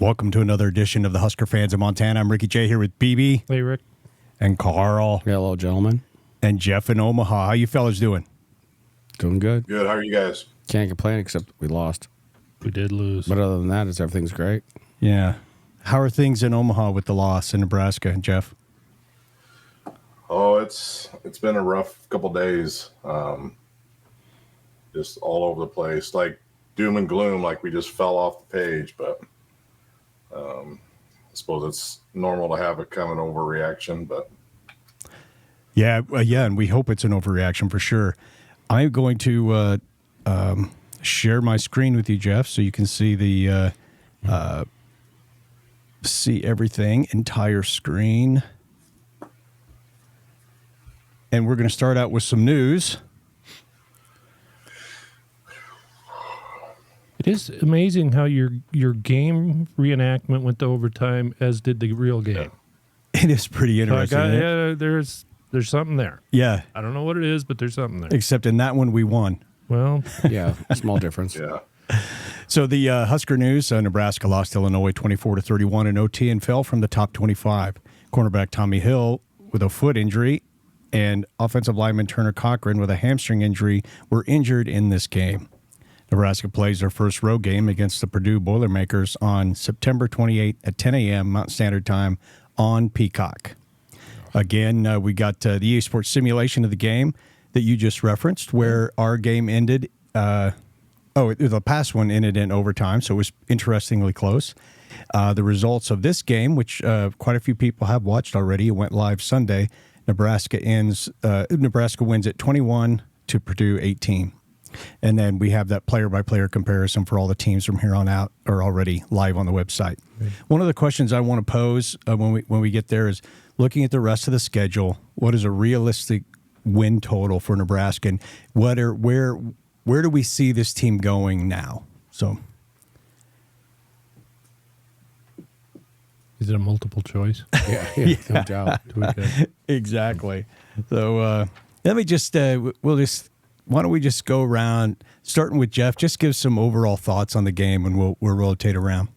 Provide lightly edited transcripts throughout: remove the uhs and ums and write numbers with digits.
Welcome to another edition of the Husker Fans of Montana. I'm Ricky J here with BB. Hey, Rick. And Karl. Hello, gentlemen. And Jeff in Omaha. How you fellas doing? Doing good. Good. How are you guys? Can't complain except we lost. We did lose. But other than that, everything's great. Yeah. How are things in Omaha with the loss in Nebraska, Jeff? Oh, it's been a rough couple days. Just all over the place, like doom and gloom, like we just fell off the page. But I suppose it's normal to have a kind of an overreaction. But Yeah, and we hope it's an overreaction for sure. I'm going to share my screen with you, Jeff, so you can see the see everything, entire screen. And we're going to start out with some news. It is amazing how your game reenactment went to overtime, as did the real game. It is pretty interesting. There's something there. Yeah. I don't know what it is, but there's something there. Except in that one, we won. Well, Yeah, small difference. yeah, So the Husker news, Nebraska lost to Illinois 24-31 in OT and fell from the top 25. Cornerback Tommy Hill with a foot injury and offensive lineman Turner Cochran with a hamstring injury were injured in this game. Nebraska plays their first road game against the Purdue Boilermakers on September 28 at 10 a.m. Mountain Standard Time on Peacock. Again, we got the EA Sports simulation of the game that you just referenced, where our game ended. The past one ended in overtime, so it was interestingly close. The results of this game, which quite a few people have watched already, it went live Sunday. Nebraska wins at 21 to Purdue 18. And then we have that player-by-player comparison for all the teams from here on out are already live on the website. Right. One of the questions I want to pose when we get there is, looking at the rest of the schedule, what is a realistic win total for Nebraska, and where do we see this team going now? So, is it a multiple choice? Yeah. No doubt. Exactly. So let me just why don't we just go around, starting with Jeff, just give some overall thoughts on the game, and we'll rotate around.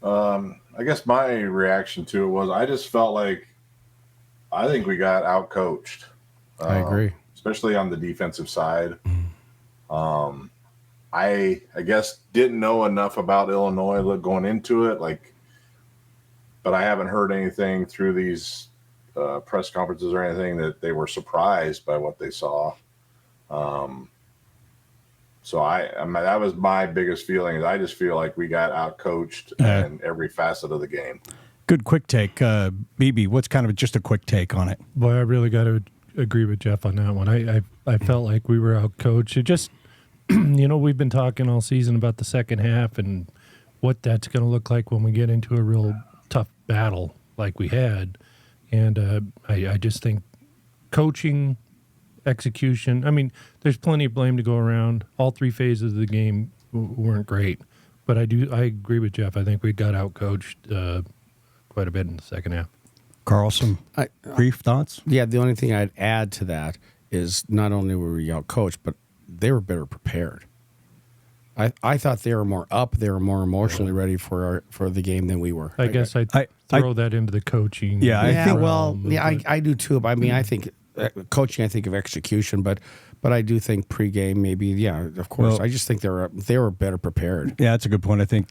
I guess my reaction to it was I just felt like I think we got outcoached. I agree, especially on the defensive side. I guess didn't know enough about Illinois going into it, but I haven't heard anything through these press conferences or anything that they were surprised by what they saw. So that was my biggest feeling. Is I just feel like we got outcoached in every facet of the game. Good quick take, BB. What's kind of just a quick take on it? Boy, I really got to agree with Jeff on that one. I felt like we were outcoached. It just, we've been talking all season about the second half and what that's going to look like when we get into a real tough battle like we had. And I just think coaching, execution. I mean, there's plenty of blame to go around. All three phases of the game weren't great, but I agree with Jeff. I think we got outcoached quite a bit in the second half. Karl, some brief thoughts? Yeah, the only thing I'd add to that is not only were we outcoached, but they were better prepared. I thought they were more up. They were more emotionally ready for the game than we were. I guess I'd throw that into the coaching. Yeah, I do too. But I mean, I think coaching. I think of execution, but I do think pregame maybe. Yeah, of course. Well, I just think they were better prepared. Yeah, that's a good point. I think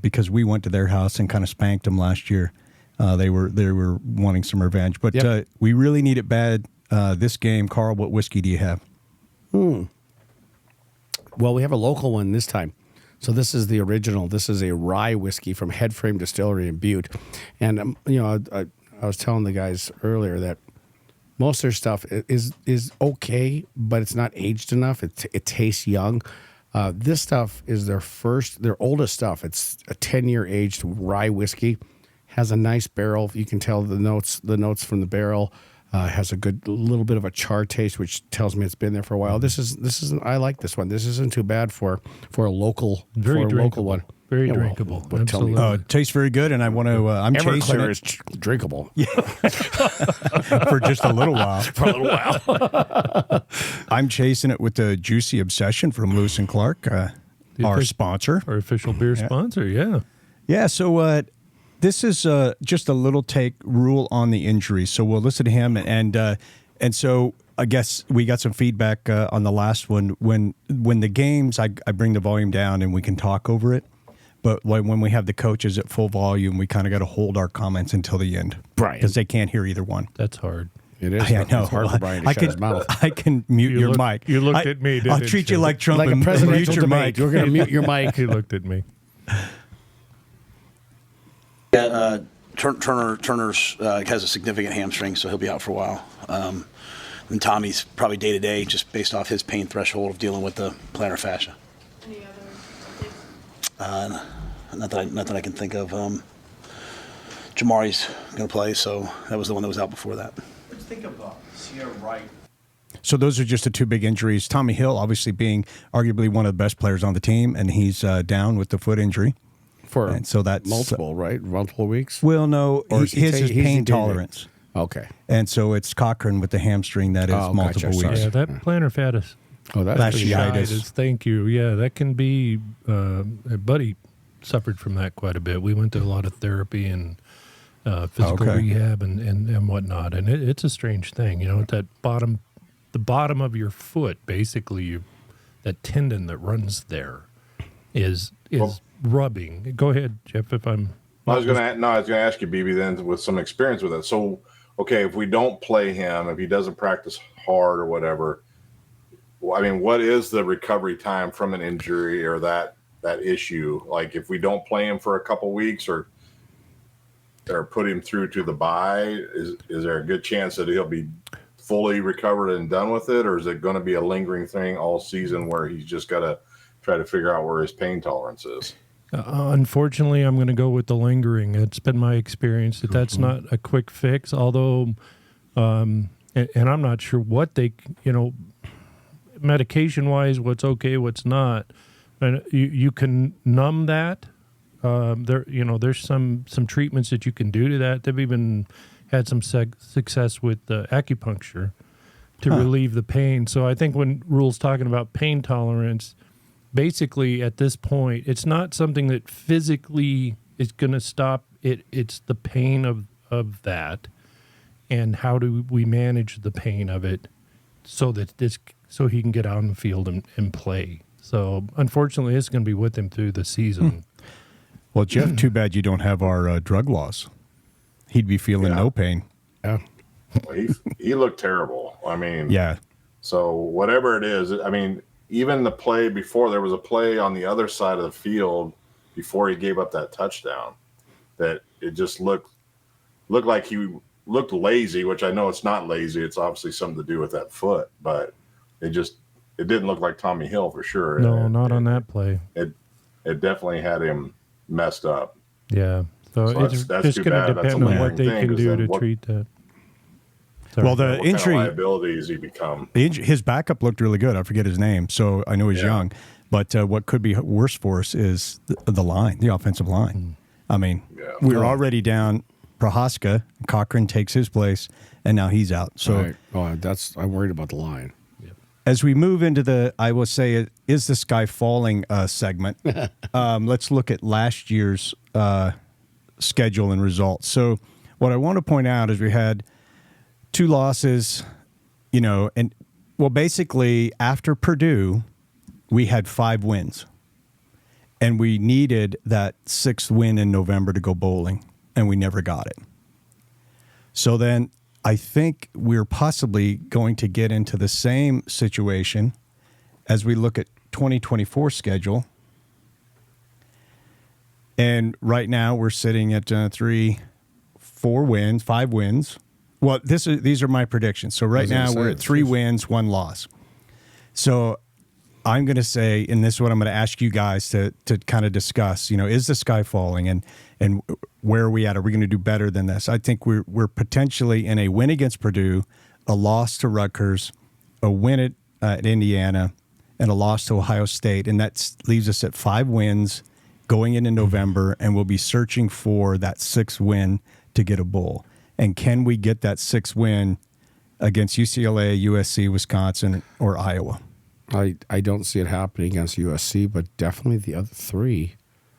because we went to their house and kind of spanked them last year, they were wanting some revenge. But we really need it bad this game. Karl, what whiskey do you have? Well, we have a local one this time. So this is the original. This is a rye whiskey from Headframe Distillery in Butte. And, I was telling the guys earlier that most of their stuff is okay, but it's not aged enough. It tastes young. This stuff is their oldest stuff. It's a 10-year aged rye whiskey. Has a nice barrel. You can tell the notes from the barrel. Has a good little bit of a char taste, which tells me it's been there for a while. This is I like this one. This isn't too bad for a local local one. Very drinkable. Absolutely. It tastes very good, and I want to. I'm chasing it. Is drinkable. Yeah. For just a little while. For a little while. I'm chasing it with the Juicy Obsession from Lewis and Clark. our sponsor. Our official beer sponsor, yeah. Yeah, so this is just a little take rule on the injury. So we'll listen to him, and so I guess we got some feedback on the last one. When the games, I bring the volume down and we can talk over it. But when we have the coaches at full volume, we kind of got to hold our comments until the end. Brian. Because they can't hear either one. That's hard. It is. I know. It's hard for Brian to shut his mouth. I can mute your mic. You looked at me, didn't I'll treat you like Trump Like a and presidential mute your debate. mic. You're going to mute your mic. He looked at me. Yeah, Turner's has a significant hamstring, so he'll be out for a while. And Tommy's probably day to day, just based off his pain threshold of dealing with the plantar fascia. Any other updates? Not that I can think of. Jamari's going to play, so that was the one that was out before that. Let's think of Sierra Wright. So those are just the two big injuries. Tommy Hill, obviously being arguably one of the best players on the team, and he's down with the foot injury. And so that's multiple, right? Multiple weeks? Well, no, his is pain tolerance. Okay. And so it's Cochran with the hamstring that is multiple gotcha. weeks. Yeah, that plantar fasciitis. Oh, that's Fasciitis. Thank you. Yeah, that can be. Buddy suffered from that quite a bit. We went to a lot of therapy and physical rehab and whatnot, and it's a strange thing. You know, at that the bottom of your foot, basically, that tendon that runs there is rubbing. Go ahead, Jeff. If I'm. I was going to ask you, BB, then with some experience with it. So, okay, if we don't play him, if he doesn't practice hard or whatever, I mean, what is the recovery time from an injury or that issue? Like, if we don't play him for a couple weeks or put him through to the bye, is there a good chance that he'll be fully recovered and done with it, or is it going to be a lingering thing all season where he's just got to try to figure out where his pain tolerance is? Unfortunately, I'm going to go with the lingering. It's been my experience that that's not a quick fix, although, and I'm not sure what they, medication-wise, what's okay, what's not. And you can numb that. There's some treatments that you can do to that. They've even had some success with acupuncture to relieve the pain. So I think when Rule's talking about pain tolerance, basically, at this point, it's not something that physically is going to stop it. It's the pain of that, and how do we manage the pain of it so he can get out on the field and play. So, unfortunately, it's going to be with him through the season. Well, Jeff, too bad you don't have our drug laws. He'd be feeling no pain. Yeah. Well, he looked terrible. I mean, yeah. So whatever it is, I mean, even the play before, there was a play on the other side of the field before he gave up that touchdown that it just looked like he looked lazy, which I know it's not lazy. It's obviously something to do with that foot, but it didn't look like Tommy Hill for sure. No, not on that play. It definitely had him messed up. Yeah. So it's that's just going to depend on what they can do to treat that. Well, the what injury kind of liabilities he become. His backup looked really good. I forget his name, so I know he's young. But what could be worse for us is the line, the offensive line. I mean, we were already down. Prohaska, Cochran takes his place, and now he's out. So I'm worried about the line. As we move into the, I will say, is the sky falling segment, let's look at last year's schedule and results. So what I want to point out is we had 2 losses, and basically after Purdue, we had 5 wins, and we needed that 6th win in November to go bowling, and we never got it. So then I think we're possibly going to get into the same situation as we look at 2024 schedule. And right now we're sitting at 5 wins. Well, these are my predictions. So right now we're at 3 wins, 1 loss. So I'm going to say, and this is what I'm going to ask you guys to kind of discuss, is the sky falling and where are we at? Are we going to do better than this? I think we're potentially in a win against Purdue, a loss to Rutgers, a win at Indiana, and a loss to Ohio State. And that leaves us at 5 wins going into November, and we'll be searching for that 6th win to get a bowl. And can we get that 6th win against UCLA, USC, Wisconsin, or Iowa? I don't see it happening against USC, but definitely the other three.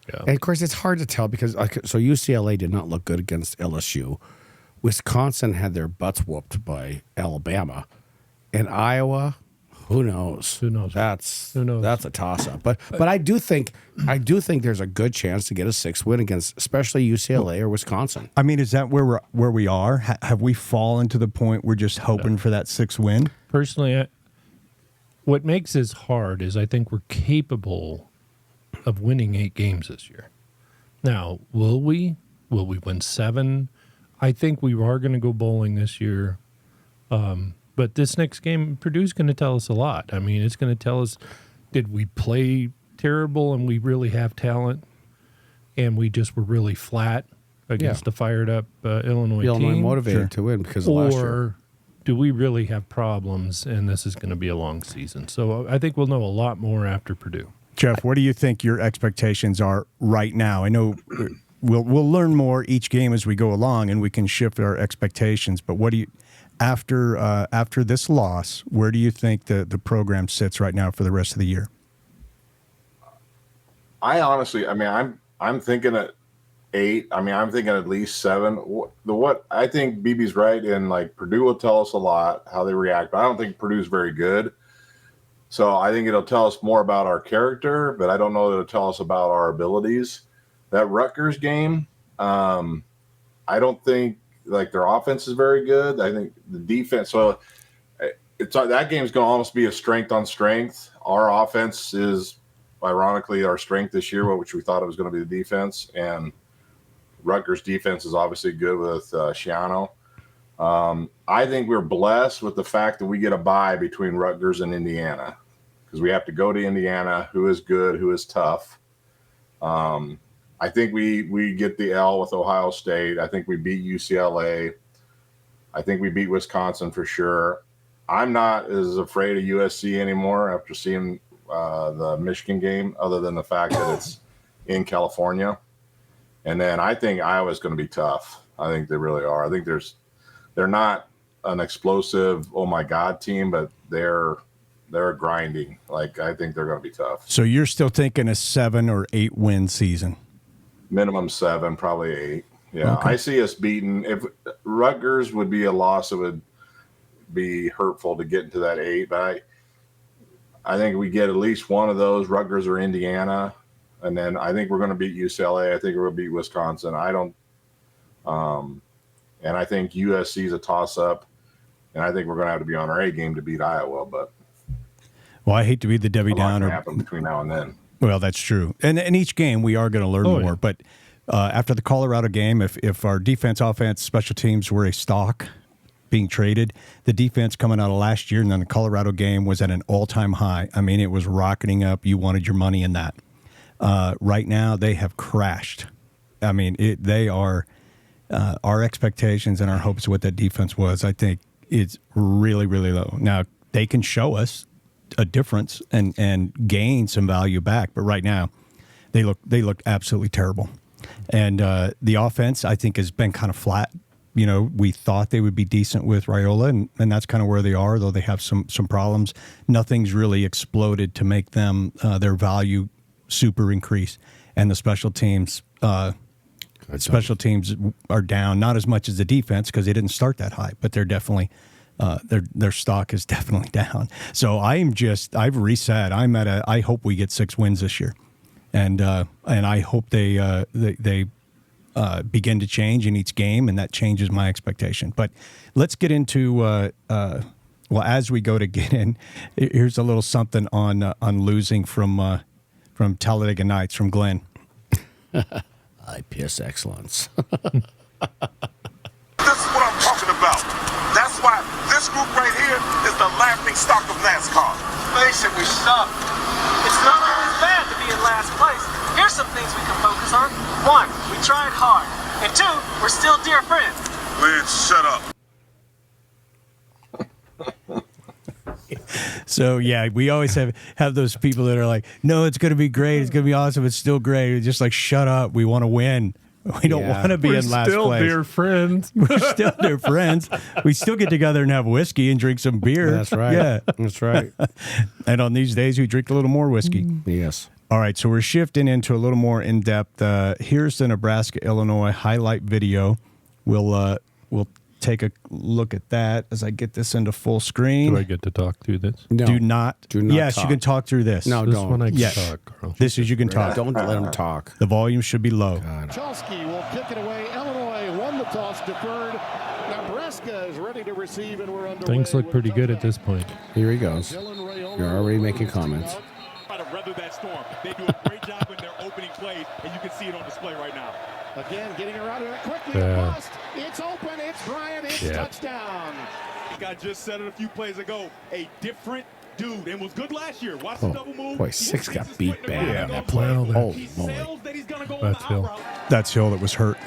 Yeah. And of course, it's hard to tell because so UCLA did not look good against LSU. Wisconsin had their butts whooped by Alabama, and Iowa. Who knows? Who knows? Who knows? That's a toss-up. But I do think there's a good chance to get a 6th win against, especially UCLA or Wisconsin. I mean, is that where we are? Have we fallen to the point we're just hoping for that 6th win? Personally, what makes this hard is I think we're capable of winning 8 games this year. Now, will we? Will we win 7? I think we are going to go bowling this year. But this next game, Purdue's going to tell us a lot. I mean, it's going to tell us, did we play terrible and we really have talent and we just were really flat against a fired-up Illinois team? Illinois motivated to win because of last year. Or do we really have problems and this is going to be a long season? So I think we'll know a lot more after Purdue. Jeff, what do you think your expectations are right now? I know we'll learn more each game as we go along and we can shift our expectations, but what do you... After this loss, where do you think the program sits right now for the rest of the year? I honestly, I mean, I'm thinking at 8. I mean, I'm thinking at least 7. What I think BB's right in, like, Purdue will tell us a lot how they react, but I don't think Purdue's very good. So I think it'll tell us more about our character, but I don't know that it'll tell us about our abilities. That Rutgers game, I don't think. Like their offense is very good. I think the defense. So it's that game's going to almost be a strength on strength. Our offense is, ironically, our strength this year, which we thought it was going to be the defense. And Rutgers' defense is obviously good with Shiano. I think we're blessed with the fact that we get a bye between Rutgers and Indiana because we have to go to Indiana, who is good, who is tough. I think we get the L with Ohio State. I think we beat UCLA. I think we beat Wisconsin for sure. I'm not as afraid of USC anymore after seeing the Michigan game, other than the fact that it's in California. And then I think Iowa's going to be tough. I think they really are. I think they're not an explosive, oh my God team, but they're grinding. Like, I think they're going to be tough. So you're still thinking a 7 or 8 win season? Minimum 7, probably 8. Yeah, okay. I see us beating. If Rutgers would be a loss, it would be hurtful to get into that 8. But I think we get at least one of those, Rutgers or Indiana, and then I think we're going to beat UCLA. I think we're going to beat Wisconsin. And I think USC is a toss-up, and I think we're going to have to be on our A game to beat Iowa. But well, I hate to be the Debbie a lot Downer. can happen between now and then. Well, that's true. And in each game, we are going to learn more. Yeah. But after the Colorado game, if our defense, offense, special teams were a stock being traded, the defense coming out of last year and then the Colorado game was at an all-time high. I mean, it was rocketing up. You wanted your money in that. Right now, they have crashed. I mean, they are our expectations and our hopes of what that defense was, I think, is really, really low. Now, they can show us a difference and gain some value back, but right now they look absolutely terrible. And the offense, I think, has been kind of flat. You know, we thought they would be decent with Raiola, and that's kind of where they are, though they have some problems. Nothing's really exploded to make them their value super increase. And the special teams are down, not as much as the defense because they didn't start that high, but they're definitely their stock is definitely down. So I've reset. I hope we get 6 wins this year, and I hope they begin to change in each game, and that changes my expectation. But let's get into as we go to get in. Here's a little something on losing from Talladega Nights from Glenn. IPS excellence. This is what I'm talking about. That's why this group right here is the laughing stock of NASCAR. Face it, we suck. It's not always bad to be in last place. Here's some things we can focus on. 1, we tried hard. And 2, we're still dear friends. Lance, shut up. So yeah, we always have those people that are like, no, it's going to be great, it's going to be awesome, it's still great. It's just like, shut up, we want to win. We don't want to be We're in last still place. dear friends. We're still their friends. We still get together and have whiskey and drink some beer. That's right. Yeah. That's right. And on these days, we drink a little more whiskey. Yes. All right, so we're shifting into a little more in-depth. Here's the Nebraska-Illinois highlight video. We'll take a look at that as I get this into full screen. Do I get to talk through this? No. Do not. talk. Yes, you can talk through this. No, This don't. one I can Yes. talk, Karl. This is you can talk. Don't let him talk. The volume should be low. Chelsky will kick it away. Illinois won the toss, deferred. Nebraska is ready to receive, and we're underway. Things look pretty good at this point. Here he goes. You're already making comments. Try to weather that storm. They do a great job in their opening plays, and you can see it on display right now. Again, getting her out of it quickly. Yeah. Bust. It's open. It's Bryant. It's Yeah. touchdown. I think I just said it a few plays ago. A different dude, and was good last year. Watch the double move. Boy, Six got beat bad on that play. Well, Holy moly. That's Hill. That's Hill that was hurt.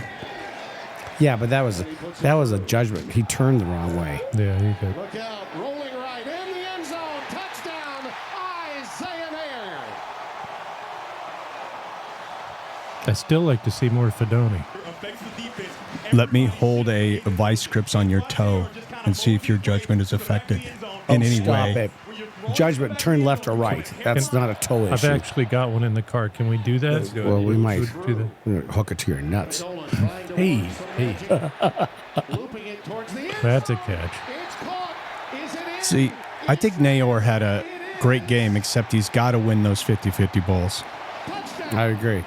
Yeah, but that was a judgment. He turned the wrong way. Yeah, you got. Look out. Rolling right in the end zone. Touchdown. Isaiah Nair. I still like to see more Fedoni. Let me hold a vice grips on your toe and see if your judgment is affected in any Stop way. it. Judgment, turn left or right. That's not a toe issue. I've actually got one in the car. Can we do that? Well, we might Do that. We're gonna hook it to your nuts. Hey. Looping it towards the end. That's a catch. It's caught. Is it in? See, I think Nayor had a great game, except he's got to win those 50-50 bowls. Touchdown. I agree.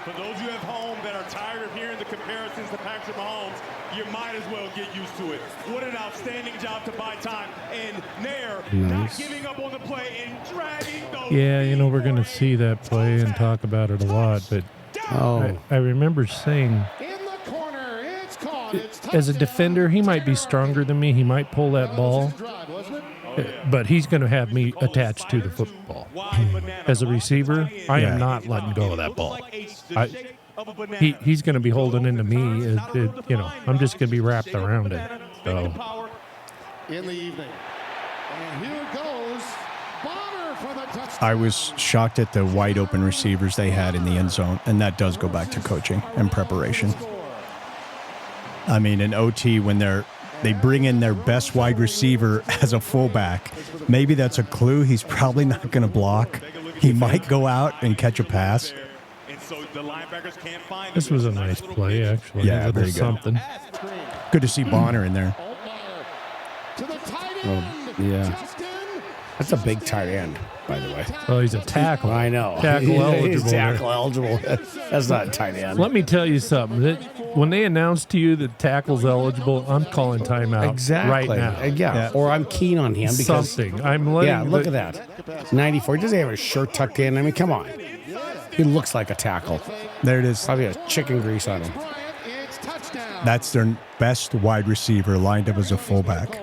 For those of you at home that are tired of hearing the comparisons to Patrick Mahomes, you might as well get used to it. What an outstanding job to buy time. And Nair not giving up on the play and dragging those. Yeah, you know, we're going to see that play and talk about it a lot, but I remember saying, In the corner. It's caught. It's as a defender, he might be stronger than me. He might pull that ball, drive, wasn't it? but he's going to have me attached to the football. As a receiver, I am not letting go of that ball. He's going to be holding into me. You know, I'm just going to be wrapped around it. So In the evening. And here goes Bonner for the touchdown. I was shocked at the wide open receivers they had in the end zone, and that does go back to coaching and preparation. I mean, in OT, when they bring in their best wide receiver as a fullback, maybe that's a clue. He's probably not going to block. He might go out and catch a pass. this was a nice play, actually. Yeah, A little very good. something. Good to see Bonner in there. To the tight end. Yeah. Justin. That's a big tight end, by the way. Well, he's a tackle. I know. Tackle He's eligible there. tackle eligible. That's not a tight end. Let me tell you something. That when they announce to you that tackle's eligible, I'm calling timeout Exactly. right now. Yeah. Or I'm keen on him because. Something. I'm letting. Yeah, look at that. 94. He doesn't have his shirt tucked in. I mean, come on. He looks like a tackle. There it is. Probably has chicken grease on him. Bryant. It's touchdown. That's their best wide receiver lined up as a fullback.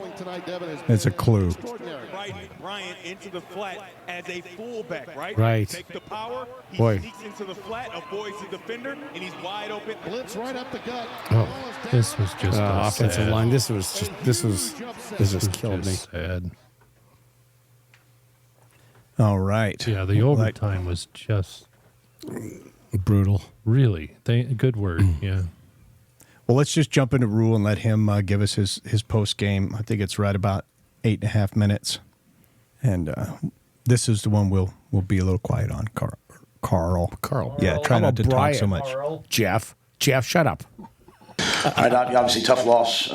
It's a clue. Bryant into the flat as a fullback, right? Right. Take the power. He Boy. sneaks into the flat, avoids the defender, and he's wide open. Blitz right up the gut. Oh. This was just Offensive sad. line. This just killed me. Just sad. All right. Yeah, the overtime was just Brutal. really good word. Yeah. Well, let's just jump into Rule and let him give us his post game. I think it's right about 8.5 minutes, and this is the one we'll be a little quiet on. Carl. Yeah, try not to talk so much. Jeff, shut up. All right, obviously tough loss.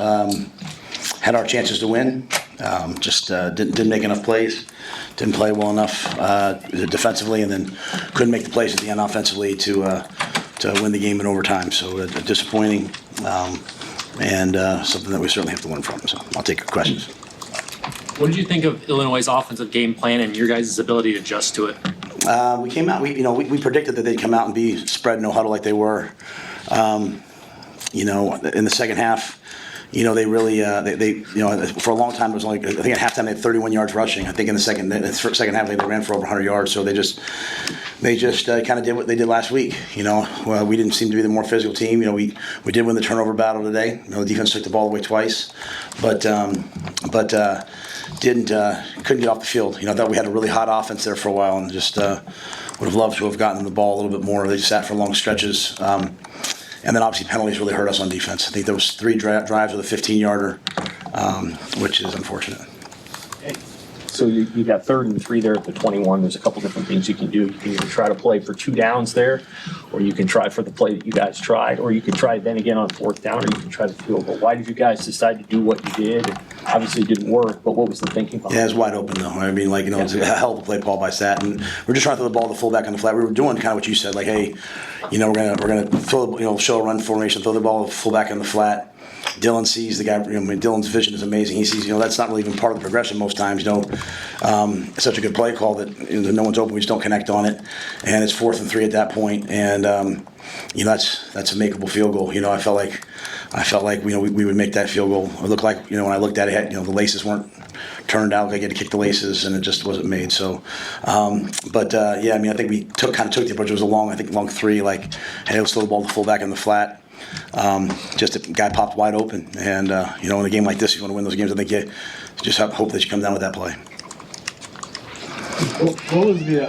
Had our chances to win. Just didn't make enough plays. Didn't play well enough defensively, and then couldn't make the plays at the end offensively to win the game in overtime. So disappointing, and something that we certainly have to learn from. So I'll take your questions. What did you think of Illinois' offensive game plan and your guys' ability to adjust to it? We came out. We predicted that they'd come out and be spread no huddle like they were. In the second half, they really for a long time it was only, I think at halftime they had 31 yards rushing. I think in the second half they ran for over 100 yards. So they just kind of did what they did last week. Well, we didn't seem to be the more physical team. We did win the turnover battle today. The defense took the ball away twice, but couldn't get off the field. I thought we had a really hot offense there for a while, and just would have loved to have gotten the ball a little bit more. They just sat for long stretches. And then obviously penalties really hurt us on defense. I think there was 3 drives with a 15-yarder, which is unfortunate. So you got 3rd and 3 there at the 21. There's a couple different things you can do. You can either try to play for 2 downs there, or you can try for the play that you guys tried, or you can try then again on 4th down, or you can try the field goal. Why did you guys decide to do what you did? Obviously it didn't work, but what was the thinking behind it? Yeah, it was wide open though. I mean, it was a hell of a play call by Sat, and we're just trying to throw the ball to the fullback on the flat. We were doing kind of what you said, like, hey, we're gonna throw, show a run formation, throw the ball to the fullback on the flat. Dylan sees the guy. Dylan's vision is amazing. He sees, that's not really even part of the progression most times. It's such a good play call that no one's open. We just don't connect on it, and it's 4th and 3 at that point, and that's a makeable field goal. I felt like we would make that field goal. It looked like when I looked at it, the laces weren't turned out. I had to kick the laces, and it just wasn't made. So, I think we took the approach. It was a long 3. Like, hey, let's throw the ball to the fullback in the flat. Just a guy popped wide open, and in a game like this, you want to win those games. I think you just hope that you come down with that play. What was the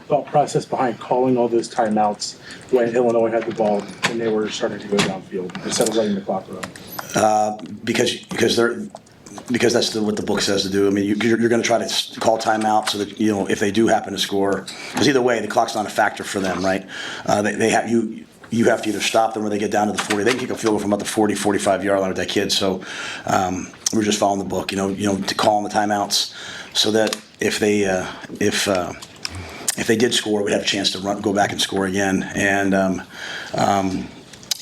thought process behind calling all those timeouts when Illinois had the ball and they were starting to go downfield instead of letting the clock run? Because that's what the book says to do. I mean, you're going to try to call timeout so that if they do happen to score, because either way, the clock's not a factor for them, right? You have to either stop them or they get down to the 40. They can kick a field goal from about the 40, 45-yard line with that kid. So we're just following the book, to call on the timeouts so that if they did score, we'd have a chance to go back and score again. And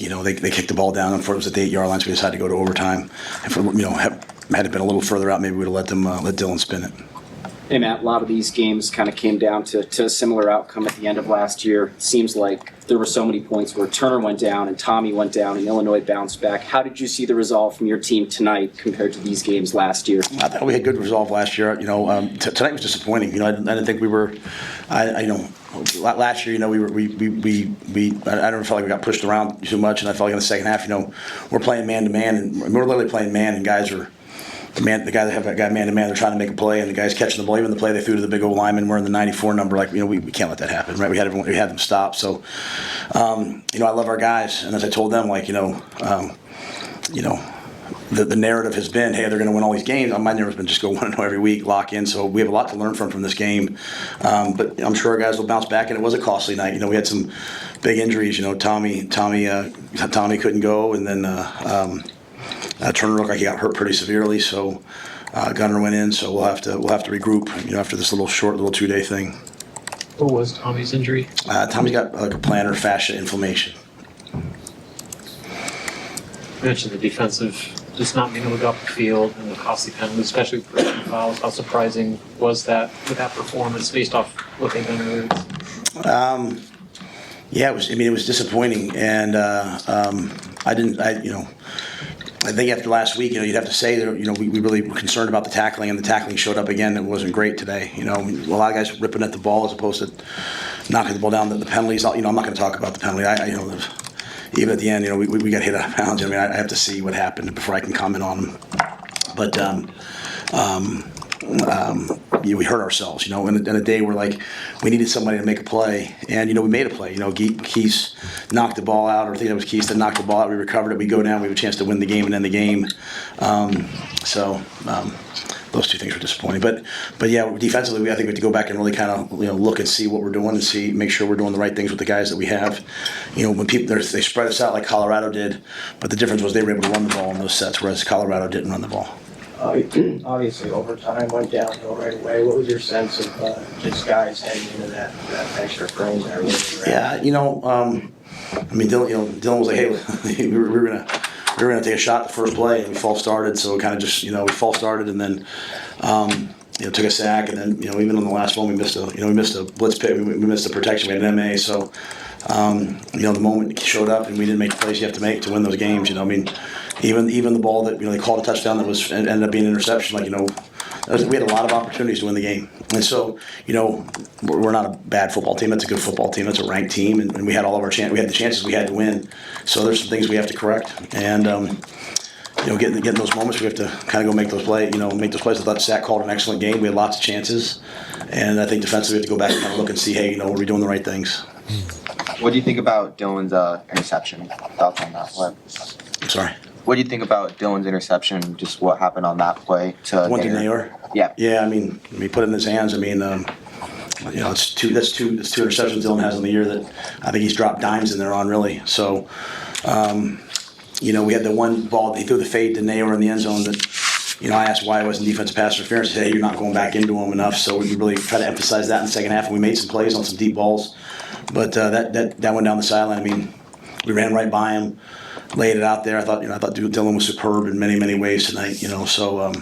they kicked the ball down. Unfortunately, it was at the 8-yard line, so we decided to go to overtime. If had it been a little further out, maybe we'd have let Dylan spin it. Hey, Matt, a lot of these games kind of came down to a similar outcome at the end of last year. It seems like there were so many points where Turner went down and Tommy went down and Illinois bounced back. How did you see the resolve from your team tonight compared to these games last year? I thought we had good resolve last year. Tonight was disappointing. I didn't think we were. Last year, we I never felt like we got pushed around too much, and I felt like in the second half, we're playing man to man, and we're literally playing man, and guys are. The guy that have that guy man to man, they're trying to make a play, and the guy's catching the ball. Even the play they threw to the big old lineman, we're in the 94 number. We can't let that happen, right? We had them stop. So, I love our guys, and as I told them, the narrative has been, hey, they're going to win all these games. My narrative's been just go 1-0 every week, lock in. So we have a lot to learn from this game, but I'm sure our guys will bounce back. And it was a costly night. We had some big injuries. Tommy couldn't go, and then. Turner looked like he got hurt pretty severely, so Gunner went in. So we'll have to regroup, after this little 2-day thing. What was Tommy's injury? Tommy's got a plantar fascia inflammation. You mentioned the defensive just not being able to go up the field and the costly penalties, especially for fouls. How surprising was that with that performance based off what they've done in the league? Yeah, it was disappointing, and I think after last week, you'd have to say that, we really were concerned about the tackling, and the tackling showed up again. It wasn't great today. A lot of guys ripping at the ball as opposed to knocking the ball down. The penalties, I'm not going to talk about the penalty. Even at the end, we got hit out of bounds. I have to see what happened before I can comment on them. But we hurt ourselves, in a day where we needed somebody to make a play, and we made a play. Keese knocked the ball out, or I think that was Keese that knocked the ball out. We recovered it. We go down. We have a chance to win the game and end the game. Those two things were disappointing. But yeah, defensively, I think we have to go back and really kind of look and see what we're doing and make sure we're doing the right things with the guys that we have. When people they spread us out like Colorado did, but the difference was they were able to run the ball in those sets, whereas Colorado didn't run the ball. Obviously, overtime went downhill right away. What was your sense of just guys heading into that extra frame there? Yeah, Dylan was like, hey, we were gonna take a shot the first play, and we false started. So kind of just we false started, and then took a sack, and then even on the last one we missed a blitz pick. We missed a protection. We had an MA. So the moment it showed up, and we didn't make the plays you have to make to win those games. Even the ball that they called a touchdown that was ended up being an interception. We had a lot of opportunities to win the game, and so we're not a bad football team. That's a good football team. That's a ranked team, and we had all of our we had the chances we had to win. So there's some things we have to correct, and getting those moments we have to kind of go make those plays. Make those plays. I thought Sack called an excellent game. We had lots of chances, and I think defensively we have to go back and kind of look and see, hey, are we doing the right things? What do you think about Dylan's interception? Thoughts on that? I'm sorry. What do you think about Dylan's interception? Just what happened on that play to One to Naylor? Yeah. Yeah, I mean, he put it in his hands. I mean, it's two interceptions Dylan has on the year that I think he's dropped dimes in there on, really. So, we had the one ball, he threw the fade to Naylor in the end zone that, I asked why it wasn't defensive pass interference. He said, hey, you're not going back into him enough. So we really try to emphasize that in the second half. And we made some plays on some deep balls. But that went down the sideline. I mean, we ran right by him, laid it out there. I thought Dylan was superb in many, many ways tonight, So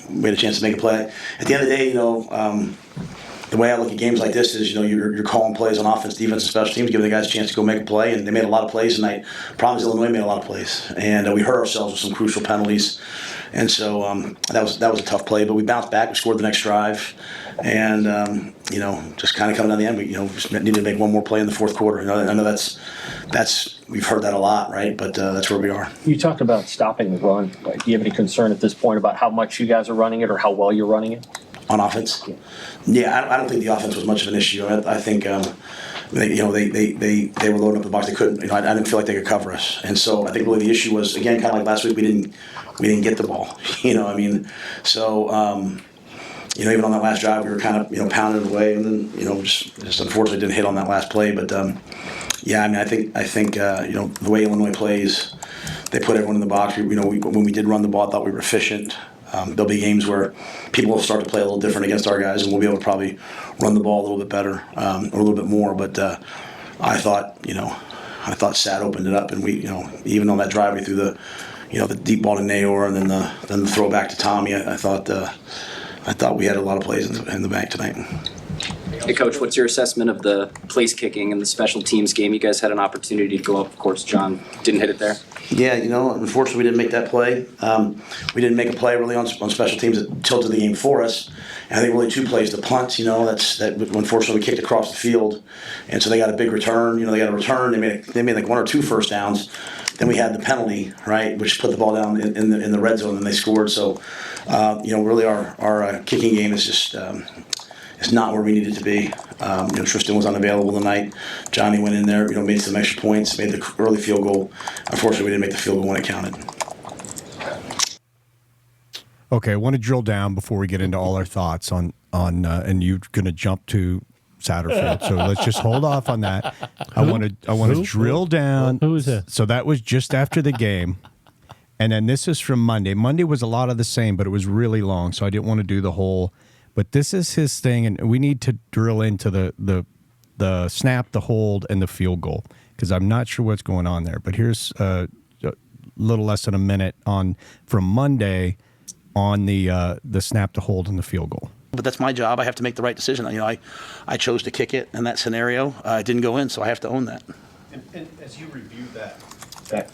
we had a chance to make a play. At the end of the day, the way I look at games like this is, you're calling plays on offense, defense, and special teams, giving the guys a chance to go make a play, and they made a lot of plays tonight. Problem is Illinois made a lot of plays, and we hurt ourselves with some crucial penalties, and so that was a tough play. But we bounced back, we scored the next drive, and just kind of coming down the end, we just needed to make one more play in the fourth quarter. I know that's we've heard that a lot, right? But that's where we are. You talked about stopping the run. Do you have any concern at this point about how much you guys are running it or how well you're running it? On offense? Yeah, I don't think the offense was much of an issue. I think they were loading up the box. They couldn't. I didn't feel like they could cover us, and so I think really the issue was, again, kind of like last week, we didn't get the ball. So even on that last drive, we were kind of pounding it away, and then just unfortunately didn't hit on that last play. But I think the way Illinois plays, they put everyone in the box. When we did run the ball, I thought we were efficient. There'll be games where people will start to play a little different against our guys, and we'll be able to probably run the ball a little bit better, or a little bit more. But I thought Sad opened it up, and we, even on that drive, we threw the deep ball to Nayor, and then the throw back to Tommy. I thought we had a lot of plays in the bank tonight. Hey, Coach, what's your assessment of the place kicking in the special teams game? You guys had an opportunity to go up. Of course, John didn't hit it there. Yeah, unfortunately, we didn't make that play. We didn't make a play really on special teams that tilted the game for us. And I think really two plays. The punt, unfortunately, we kicked across the field. And so they got a big return. They got a return. They made like one or two first downs. Then we had the penalty, right, which put the ball down in the red zone, and they scored. So, really our kicking game is just it's not where we needed to be. Tristan was unavailable tonight. Johnny went in there, made some extra points, made the early field goal. Unfortunately, we didn't make the field goal when it counted. Okay, I want to drill down before we get into all our thoughts on and you're going to jump to Satterfield. So let's just hold off on that. I want to drill down. Who is that? So that was just after the game. And then this is from Monday. Monday was a lot of the same, but it was really long, so I didn't want to do the whole. But this is his thing, and we need to drill into the snap, the hold, and the field goal, because I'm not sure what's going on there. But here's a little less than a minute from Monday on the snap, the hold, and the field goal. But that's my job. I have to make the right decision. I chose to kick it in that scenario. It didn't go in, so I have to own that. And as you reviewed that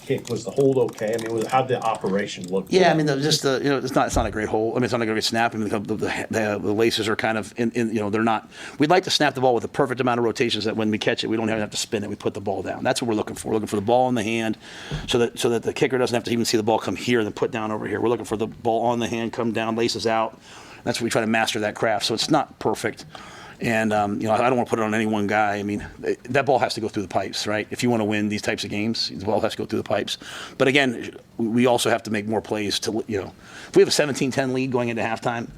kick, was the hold okay? I mean, how'd the operation look? Yeah, I mean, it's not a great hold. I mean, it's not a great snap. I mean, the laces are kind of they're not. We'd like to snap the ball with the perfect amount of rotations that when we catch it, we don't even have to spin it. We put the ball down. That's what we're looking for. We're looking for the ball in the hand, so that the kicker doesn't have to even see the ball come here and then put down over here. We're looking for the ball on the hand, come down, laces out. That's what we try to master that craft. So it's not perfect. And, I don't want to put it on any one guy. I mean, that ball has to go through the pipes, right? If you want to win these types of games, the ball has to go through the pipes. But again, we also have to make more plays to, if we have a 17-10 lead going into halftime,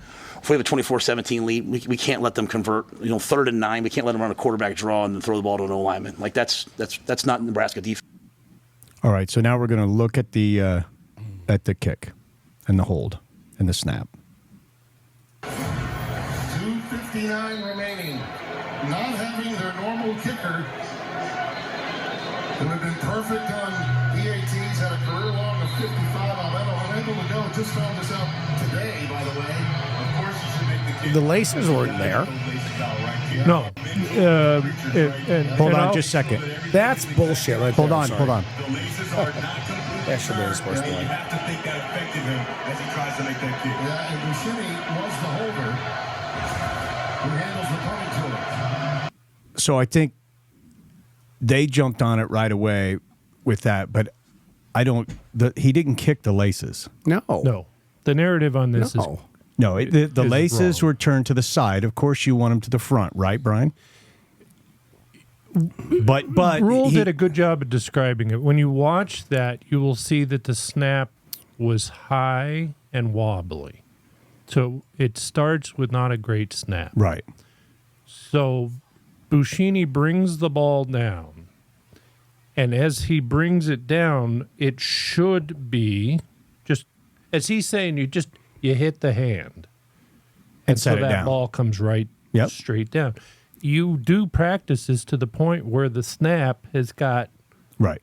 if we have a 24-17 lead, we can't let them convert, 3rd and 9. We can't let them run a quarterback draw and then throw the ball to an O-lineman. Like that's not Nebraska defense. All right, so now we're going to look at the kick and the hold and the snap. 2:59 remaining. Not having their normal kicker, who had been perfect on EATs, had a career long of 55. Unable to go. Just found this out today, by the way. Of course, you should make the kick. The laces weren't there. No. Hold on just a second. That's bullshit right Hold there. on. That should be a sports play. You have to think that affected him as he tries to make that kick. Yeah, and Buscemi was the holder who handles the punting to him. So I think they jumped on it right away with that, but he didn't kick the laces. No. The narrative on this is No, the laces wrong. were turned to the side. Of course, you want them to the front, right, Brian? But Rule did a good job of describing it. When you watch that, you will see that the snap was high and wobbly. So it starts with not a great snap. Right. So Buscini brings the ball down. And as he brings it down, it should be just, as he's saying, you hit the hand. And so set it that down. ball comes right straight down. You do practices to the point where the snap has got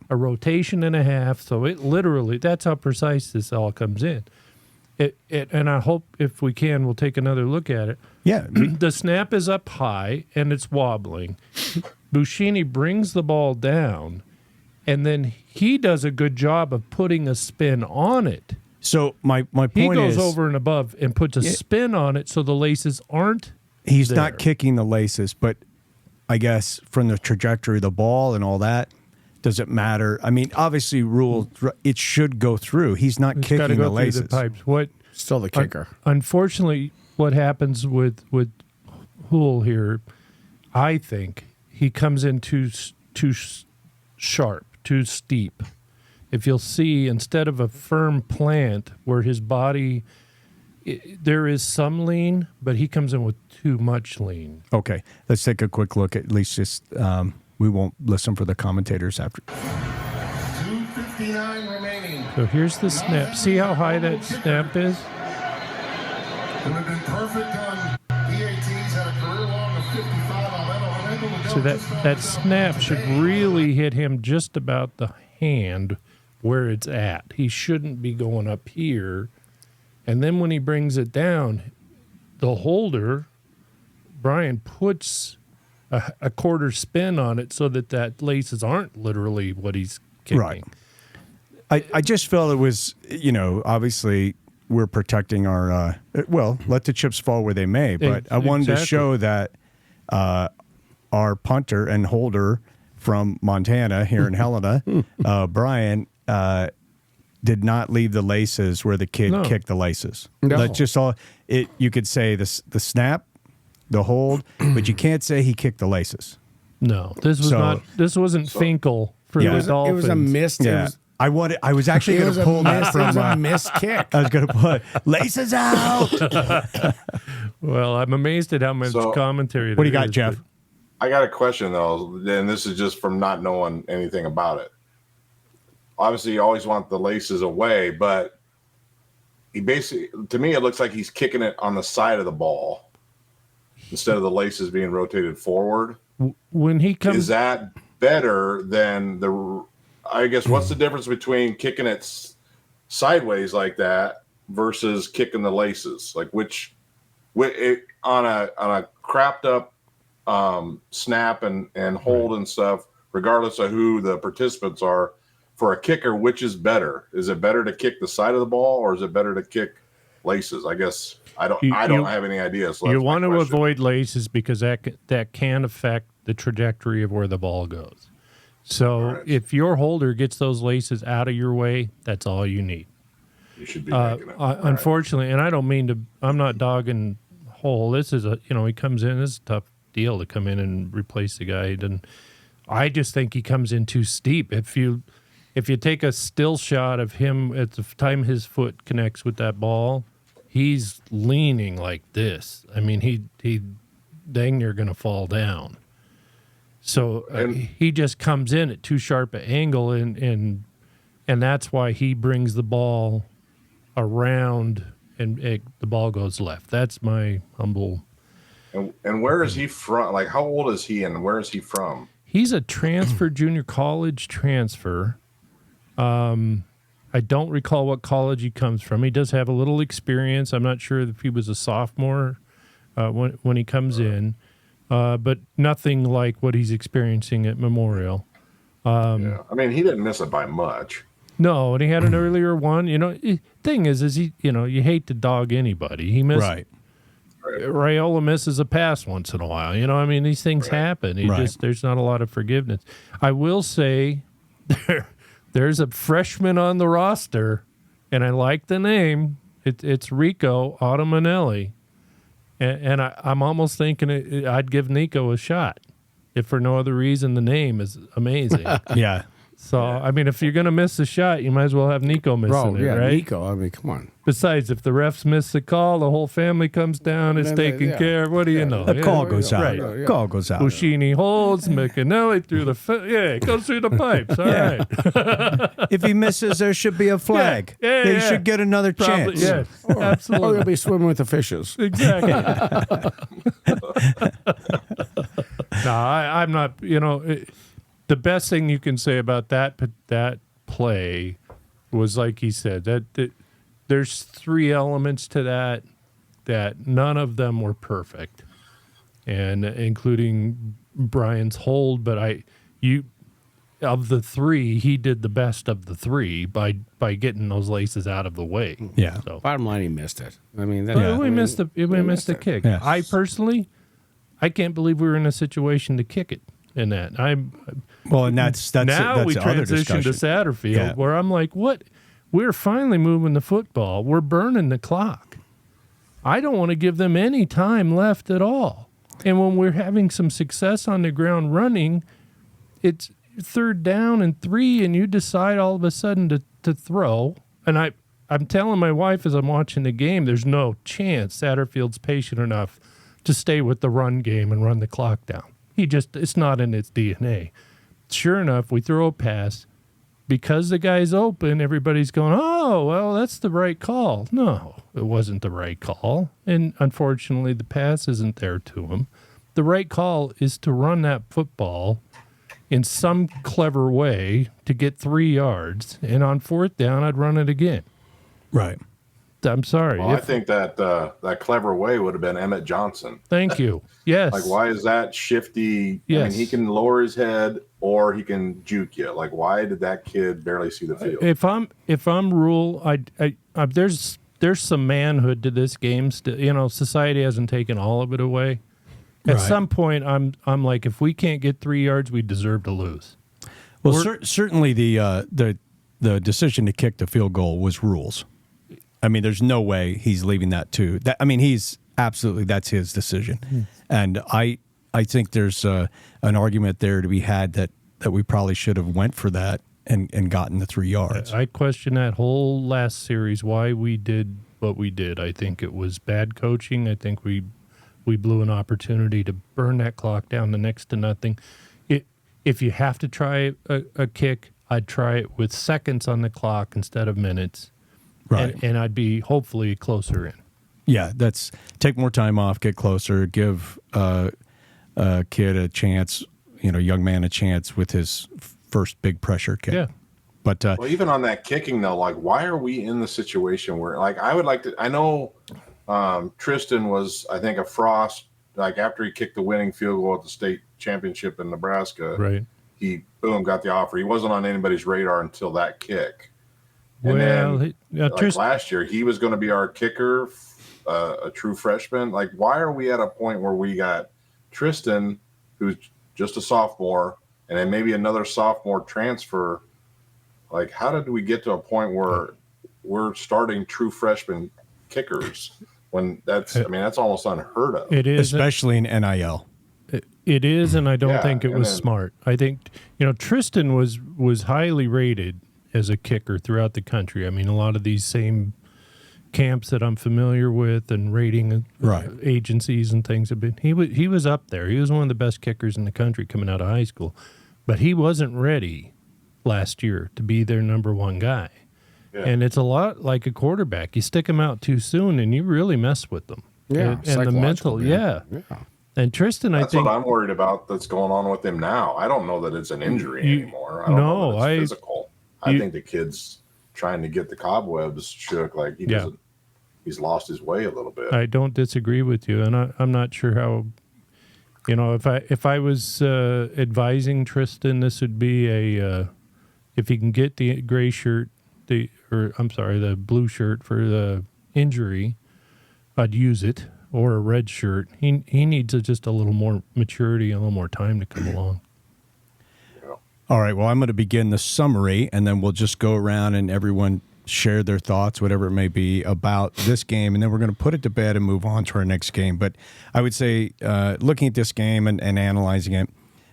a rotation and a half. So it literally, that's how precise this all comes in. And I hope if we can, we'll take another look at it. Yeah. The snap is up high and it's wobbling. Buscini brings the ball down, and then he does a good job of putting a spin on it. So my point is... He goes over and above and puts a spin on it so the laces aren't He's there. not kicking the laces, but I guess from the trajectory of the ball and all that, does it matter? I mean, obviously, it should go through. He's not It's kicking gotta go the through laces. the pipes. Still the kicker. Unfortunately, what happens with Hool here, I think he comes in too sharp, too steep. If you'll see, instead of a firm plant where his body, there is some lean, but he comes in with too much lean. Okay, let's take a quick look. At least just we won't listen for the commentators after. 2:59 remaining. So here's the snap. See how high that snap is? It would have been perfect on EATs, had a career long of 55 on that. So that snap should really hit him just about the hand where it's at. He shouldn't be going up here. And then when he brings it down, the holder, Brian, puts a quarter spin on it so that laces aren't literally what he's kicking. Right. I just felt it was, obviously we're protecting our, let the chips fall where they may. But I wanted to show that our punter and holder from Montana here in Helena, Brian, did not leave the laces where the kid kicked the laces. No. That's just all. You could say the snap, the hold, but you can't say he kicked the laces. No, this was not. This wasn't Finkel for the Dolphins. It was a missed. Yeah. I was actually going to pull that from a missed kick. I was going to put laces out. Well, I'm amazed at how much commentary. What do you got, Jeff? I got a question though, and this is just from not knowing anything about it. Obviously, you always want the laces away, but he basically, to me, it looks like he's kicking it on the side of the ball instead of the laces being rotated forward. When he comes, is that better than the? I guess what's the difference between kicking it sideways like that versus kicking the laces? Like which on a crapped up snap and hold and stuff, regardless of who the participants are, for a kicker, which is better? Is it better to kick the side of the ball or is it better to kick laces? I guess I don't have any idea. So you want to avoid laces because that can affect the trajectory of where the ball goes. So if your holder gets those laces out of your way, that's all you need. You should be making it. Unfortunately, and I don't mean to, I'm not dogging Hole. This is he comes in, this is a tough deal to come in and replace the guy. I just think he comes in too steep. If you take a still shot of him at the time his foot connects with that ball, he's leaning like this. I mean, he dang near going to fall down. So he just comes in at too sharp an angle, and that's why he brings the ball around, and the ball goes left. That's my humble. And where is he from? Like, how old is he, and where is he from? He's a transfer, junior college transfer. I don't recall what college he comes from. He does have a little experience. I'm not sure if he was a sophomore when he comes in. But nothing like what he's experiencing at Memorial. I mean, he didn't miss it by much. No, and he had an earlier one. Thing is he, you hate to dog anybody. He missed. Right. Raiola misses a pass once in a while. I mean, these things happen. There's not a lot of forgiveness. I will say, there's a freshman on the roster, and I like the name. It's Rico Automanelli. And I'm almost thinking I'd give Nico a shot. if for no other reason, the name is amazing. Yeah. So, I mean, if you're going to miss the shot, you might as well have Nico missing it, right? Nico. I mean, come on. Besides, if the refs miss the call, the whole family comes down, is taken care of. What do you know? The call goes out. Right. Call goes out. Buschini holds, McAnally through the it goes through the pipes. All right. If he misses, there should be a flag. They should get another chance. Yes, absolutely. Or he'll be swimming with the fishes. Exactly. No, I'm not. The best thing you can say about that play was, like he said, that there's three elements to that none of them were perfect, and including Brian's hold. But of the three, he did the best of the three by getting those laces out of the way. Yeah. So bottom line, he missed it. I mean, we missed the kick. Yeah. I personally, I can't believe we were in a situation to kick it. In that, and that's now we the other transition to discussion. Satterfield, where I'm like, what? We're finally moving the football. We're burning the clock. I don't want to give them any time left at all. And when we're having some success on the ground running, it's 3rd down and 3, and you decide all of a sudden to throw. And I'm telling my wife as I'm watching the game, there's no chance Satterfield's patient enough to stay with the run game and run the clock down. It's not in its DNA. Sure enough, we throw a pass. Because the guy's open, everybody's going, oh, well, that's the right call. No, it wasn't the right call. And unfortunately, the pass isn't there to him. The right call is to run that football in some clever way to get 3 yards. And on 4th down, I'd run it again. Right. I'm sorry. Well, I think that that clever way would have been Emmett Johnson. Thank you. Yes. Like, why is that shifty? Yes. I mean, he can lower his head or he can juke you. Like, why did that kid barely see the field? If I'm Rule, there's some manhood to this game. Society hasn't taken all of it away. At some point, I'm like, if we can't get 3 yards, we deserve to lose. Well, certainly the decision to kick the field goal was Rule's. I mean, there's no way he's leaving that to that. I mean, that's his decision, and I think there's an argument there to be had that we probably should have went for that and gotten the 3 yards. I question that whole last series why we did what we did. I think it was bad coaching. I think we blew an opportunity to burn that clock down to next to nothing. If you have to try a kick, I'd try it with seconds on the clock instead of minutes. Right. And I'd be hopefully closer in. Yeah, take more time off, get closer, give a kid a chance, young man a chance with his first big pressure kick. Yeah. But well, even on that kicking though, like, why are we in the situation where, like, I would like to? I know Tristan was, I think, a Frost. Like, after he kicked the winning field goal at the state championship in Nebraska, right? He got the offer. He wasn't on anybody's radar until that kick. And well, then, last year, he was going to be our kicker, a true freshman. Like, why are we at a point where we got Tristan, who's just a sophomore, and then maybe another sophomore transfer? Like, how did we get to a point where we're starting true freshman kickers when that's almost unheard of? It is, especially in NIL. It is, and I don't think it was smart. I think Tristan was highly rated as a kicker throughout the country. I mean, a lot of these same camps that I'm familiar with and rating agencies and things have been. He was up there. He was one of the best kickers in the country coming out of high school, but he wasn't ready last year to be their number one guy. Yeah. And it's a lot like a quarterback. You stick them out too soon, and you really mess with them. Yeah, and the mental, yeah. And Tristan, that's I think what I'm worried about. That's going on with him now. I don't know that it's an injury anymore. I don't know that it's physical. I think the kid's trying to get the cobwebs shook. Like, he's lost his way a little bit. I don't disagree with you, and I'm not sure how. If I was advising Tristan, this would be if he can get the gray shirt, the blue shirt for the injury, I'd use it, or a red shirt. He needs just a little more maturity, a little more time to come along. All right, well, I'm going to begin the summary, and then we'll just go around and everyone share their thoughts, whatever it may be, about this game, and then we're going to put it to bed and move on to our next game. But I would say, looking at this game and analyzing it,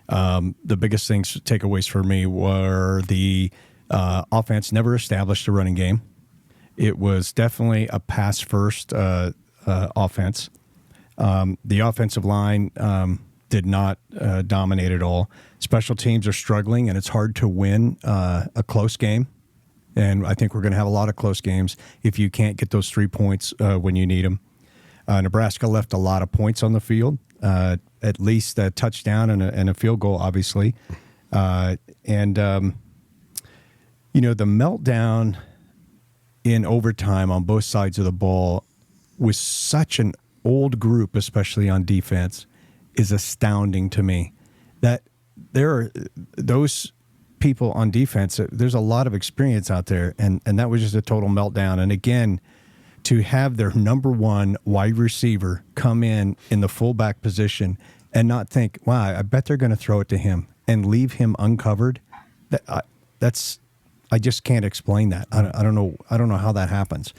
The biggest takeaways for me were the offense never established a running game. It was definitely a pass-first offense. The offensive line did not dominate at all. Special teams are struggling, and it's hard to win a close game. And I think we're going to have a lot of close games if you can't get those 3 points when you need them. Nebraska left a lot of points on the field, at least a touchdown and a field goal, obviously. The meltdown in overtime on both sides of the ball with such an old group, especially on defense, is astounding to me. That there are those people on defense, there's a lot of experience out there, and that was just a total meltdown. And again, to have their number one wide receiver come in the fullback position and not think, wow, I bet they're going to throw it to him, and leave him uncovered, I just can't explain that. I don't know how that happens.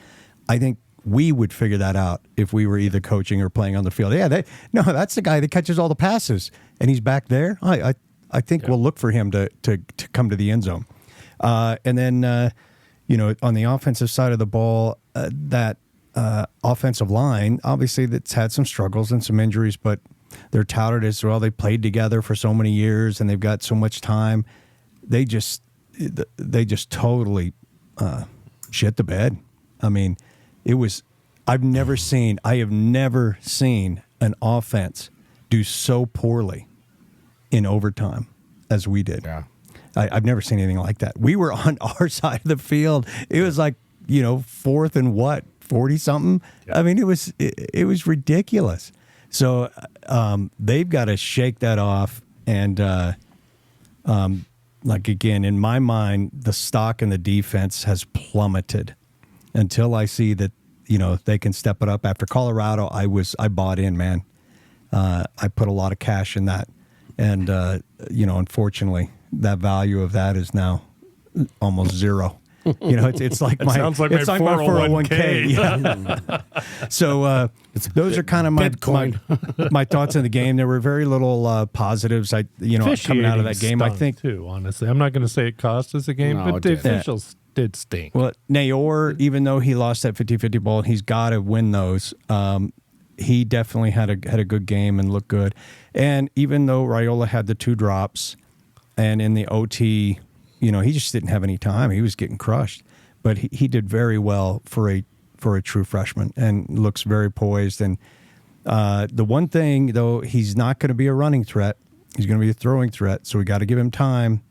I think we would figure that out if we were either coaching or playing on the field. Yeah, that's the guy that catches all the passes, and he's back there. I think we'll look for him to come to the end zone. And then, on the offensive side of the ball, that offensive line, obviously that's had some struggles and some injuries, but they're touted as, well, they played together for so many years and they've got so much time. They just totally shit the bed. I mean, I have never seen an offense do so poorly in overtime as we did. Yeah. I've never seen anything like that. We were on our side of the field. It was like, fourth and 40 something. Yeah. I mean, it was ridiculous. So they've got to shake that off. And again, in my mind, the stock in the defense has plummeted until I see that, they can step it up. After Colorado, I bought in, man. I put a lot of cash in that. And, unfortunately, that value of that is now almost zero. It's like my 401k. Yeah. So those are kind of my thoughts on the game. There were very little positives. Coming out of that game, I think too. Honestly, I'm not going to say it cost us a game, but the officials did stink. Well, Nayor, even though he lost that 50-50 ball, he's got to win those. He definitely had a good game and looked good. And even though Raiola had the 2 drops, and in the OT, he just didn't have any time. He was getting crushed. But he did very well for a true freshman and looks very poised. And the one thing, though, he's not going to be a running threat. He's going to be a throwing threat. So we got to give him time.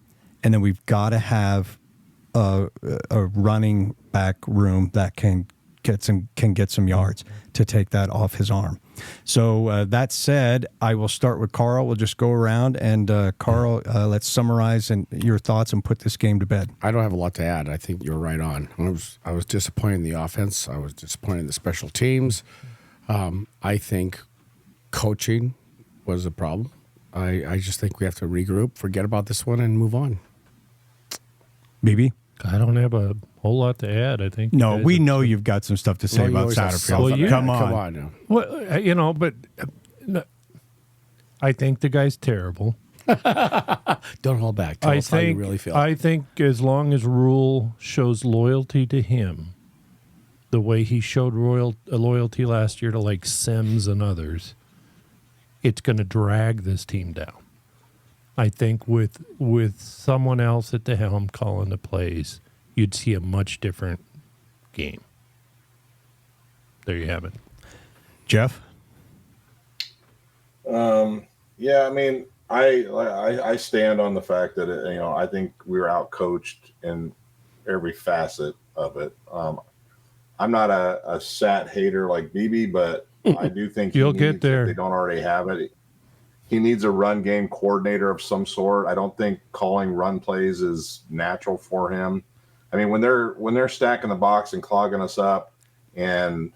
And then we've got to have a running back room that can get some yards to take that off his arm. So that said, I will start with Karl. We'll just go around, and Karl, let's summarize your thoughts and put this game to bed. I don't have a lot to add. I think you're right on. I was disappointed in the offense. I was disappointed in the special teams. I think coaching was a problem. I just think we have to regroup, forget about this one, and move on. BB? I don't have a whole lot to add, I think. No, we know you've got some stuff to say about Satterfield. Well, yeah. Come on now. Well, but I think the guy's terrible. Don't hold back. Tell us how you really feel. I think as long as Rule shows loyalty to him, the way he showed loyalty last year to like Sims and others, it's going to drag this team down. I think with someone else at the helm calling the plays, you'd see a much different game. There you have it. Jeff? Yeah, I mean, I stand on the fact that, I think we were out-coached in every facet of it. I'm not a Sat hater like BB, but I do think you'll get there. If they don't already have it. He needs a run game coordinator of some sort. I don't think calling run plays is natural for him. I mean, when they're stacking the box and clogging us up, and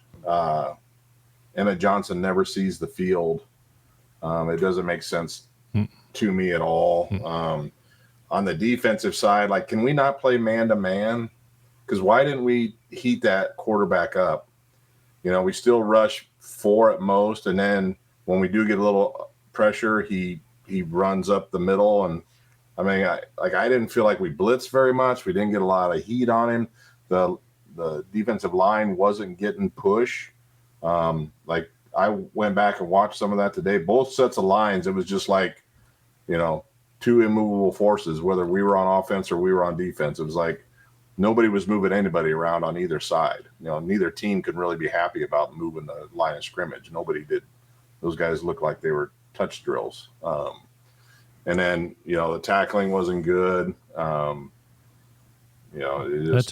Emmett Johnson never sees the field, it doesn't make sense to me at all. On the defensive side, like, can we not play man to man? Because why didn't we heat that quarterback up? We still rush 4 at most, and then when we do get a little pressure, he he runs up the middle. And I mean, I didn't feel like we blitzed very much. We didn't get a lot of heat on him. The defensive line wasn't getting push. Like I went back and watched some of that today. Both sets of lines, it was just like, two immovable forces, whether we were on offense or we were on defense. It was like nobody was moving anybody around on either side. Neither team could really be happy about moving the line of scrimmage. Nobody did. Those guys looked like they were touch drills. And then, the tackling wasn't good. That's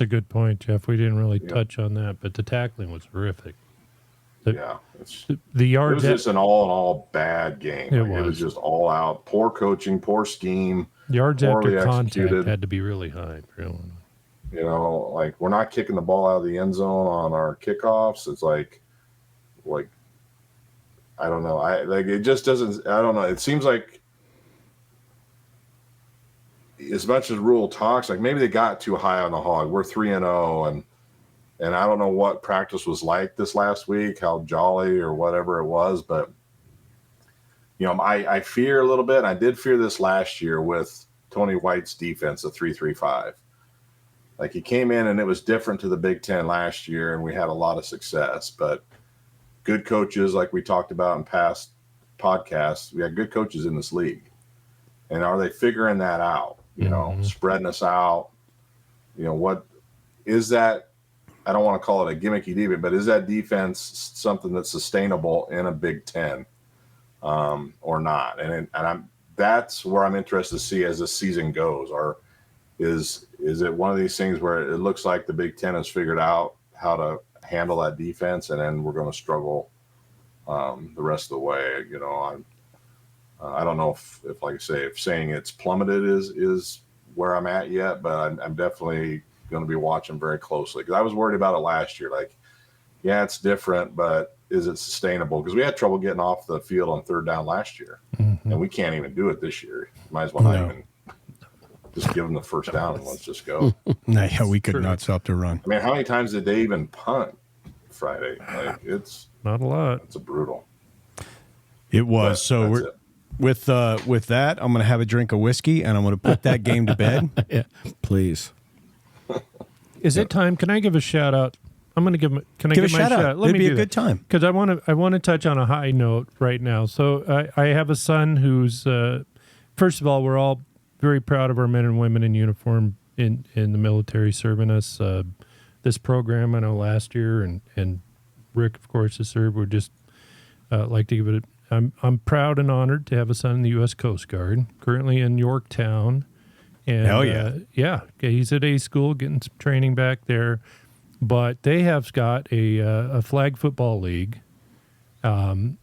a good point, Jeff. We didn't really touch on that, but the tackling was horrific. The yards. It was just an all-in-all bad game. It was just all out. Poor coaching, poor scheme. Yards after contact had to be really high. Really. Like we're not kicking the ball out of the end zone on our kickoffs. It's like I don't know. It just doesn't. I don't know. It seems like as much as Rule talks, like maybe they got too high on the hog. We're 3-0, and I don't know what practice was like this last week, how jolly or whatever it was, but I fear a little bit. I did fear this last year with Tony White's defense, the 3-3-5. Like he came in and it was different to the Big Ten last year, and we had a lot of success. But good coaches, like we talked about in past podcasts, we had good coaches in this league. And are they figuring that out? Spreading us out. What is that? I don't want to call it a gimmicky defense, but is that defense something that's sustainable in a Big Ten or not? And that's where I'm interested to see as the season goes. Or is it one of these things where it looks like the Big Ten has figured out how to handle that defense, and then we're going to struggle the rest of the way? I don't know if like I say, if saying it's plummeted is where I'm at yet, but I'm definitely going to be watching very closely, because I was worried about it last year. Like, yeah, it's different, but is it sustainable? Because we had trouble getting off the field on third down last year, and we can't even do it this year. Might as well not even just give them the first down and let's just go. Yeah, we could not stop the run. I mean, how many times did they even punt Friday? Like, it's not a lot. It's brutal. It was. So we're with that, I'm going to have a drink of whiskey and I'm going to put that game to bed. Yeah, please. Is it time? Can I give a shout out? I'm going to give. Can I give my shout out? It'd be a good time, because I want to touch on a high note right now. So I have a son who's first of all, we're all very proud of our men and women in uniform in the military serving us. This program, I know last year, and Rick, of course, has served. We're just like to give it. I'm proud and honored to have a son in the U.S. Coast Guard, currently in Yorktown. And, hell yeah. Yeah, he's at A school getting some training back there. But they have got a flag football league. And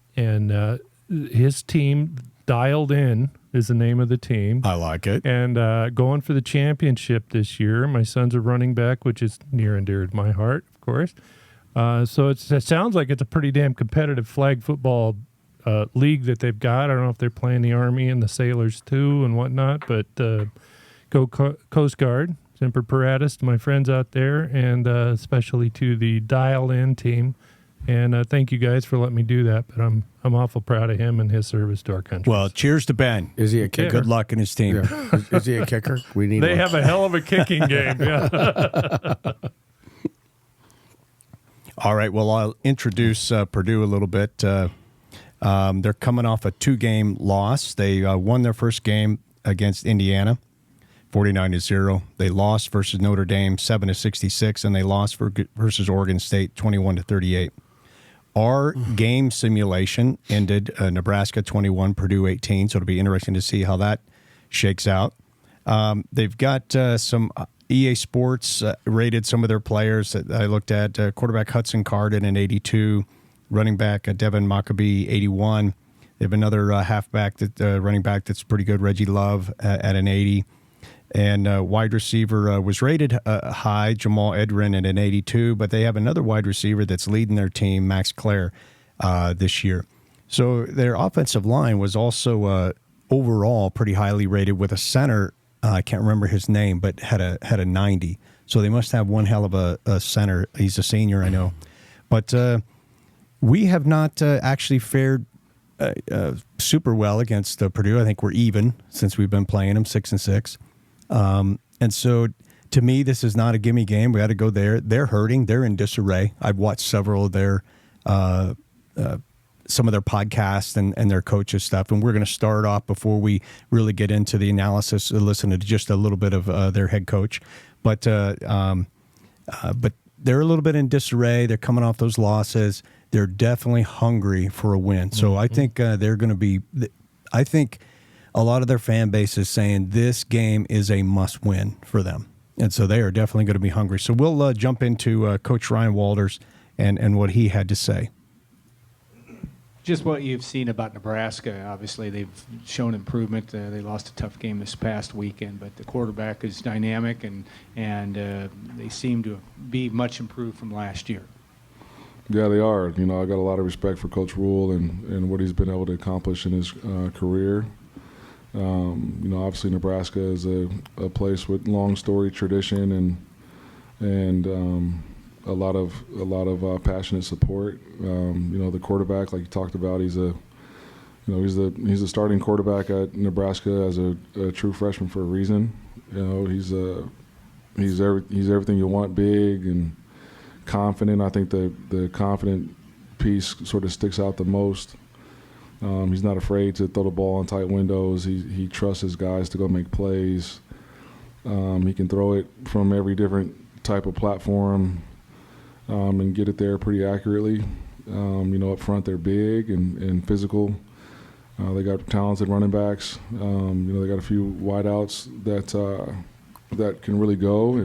his team, Dialed In, is the name of the team. I like it. And going for the championship this year. My son's a running back, which is near and dear to my heart, of course. So it sounds like it's a pretty damn competitive flag football league that they've got. I don't know if they're playing the Army and the Sailors too and whatnot, but go Coast Guard, Semper Paratus to my friends out there, and especially to the Dialed In team. And thank you guys for letting me do that. But I'm awful proud of him and his service to our country. Well, cheers to Ben. Is he a kicker? Good luck in his team. Yeah. Is he a kicker? We need. They one. have a hell of a kicking game. Yeah. All right. Well, I'll introduce Purdue a little bit. They're coming off a 2-game loss. They won their first game against Indiana, 49-0. They lost versus Notre Dame, 7-66, and they lost versus Oregon State, 21-38. Our game simulation ended Nebraska 21, Purdue 18. So it'll be interesting to see how that shakes out. They've got some EA Sports rated some of their players that I looked at. Quarterback Hudson Card at an 82, running back Devin Maccabee 81. They have another halfback running back that's pretty good, Reggie Love at an 80. And wide receiver was rated high, Jamal Edrin at an 82, but they have another wide receiver that's leading their team, Max Clare, this year. So their offensive line was also overall pretty highly rated with a center. I can't remember his name, but had a 90. So they must have one hell of a center. He's a senior, I know. But we have not actually fared super well against Purdue. I think we're even since we've been playing them 6-6. And so to me, this is not a gimme game. We got to go there. They're hurting. They're in disarray. I've watched several of their some of their podcasts and their coaches stuff. And we're going to start off before we really get into the analysis, listen to just a little bit of their head coach. But they're a little bit in disarray. They're coming off those losses. They're definitely hungry for a win. So I think they're going to be – I think a lot of their fan base is saying this game is a must-win for them. And so they are definitely going to be hungry. So we'll jump into Coach Ryan Walters and what he had to say. Just what you've seen about Nebraska. Obviously, they've shown improvement. They lost a tough game this past weekend, but the quarterback is dynamic, and they seem to be much improved from last year. Yeah, they are. You know, I got a lot of respect for Coach Rule and what he's been able to accomplish in his career. You know, obviously Nebraska is a place with long story tradition and a lot of passionate support. You know, the quarterback, like you talked about, he's a starting quarterback at Nebraska as a true freshman for a reason. You know, he's everything you want, big and confident. I think the confident piece sort of sticks out the most. He's not afraid to throw the ball in tight windows. He trusts his guys to go make plays. He can throw it from every different type of platform and get it there pretty accurately. You know, up front they're big and physical. They got talented running backs. You know, they got a few wideouts that can really go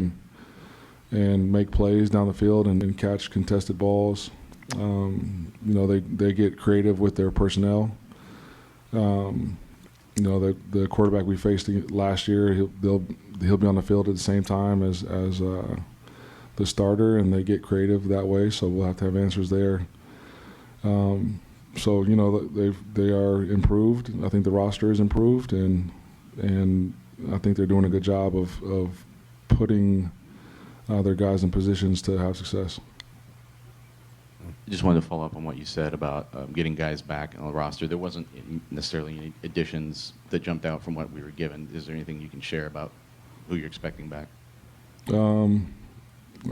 and make plays down the field and catch contested balls. You know, they get creative with their personnel. You know, the quarterback we faced last year, he'll be on the field at the same time as the starter, and they get creative that way. So we'll have to have answers there. So you know, they are improved. I think the roster is improved, and I think they're doing a good job of putting their guys in positions to have success. I just wanted to follow up on what you said about getting guys back on the roster. There wasn't necessarily any additions that jumped out from what we were given. Is there anything you can share about who you're expecting back? I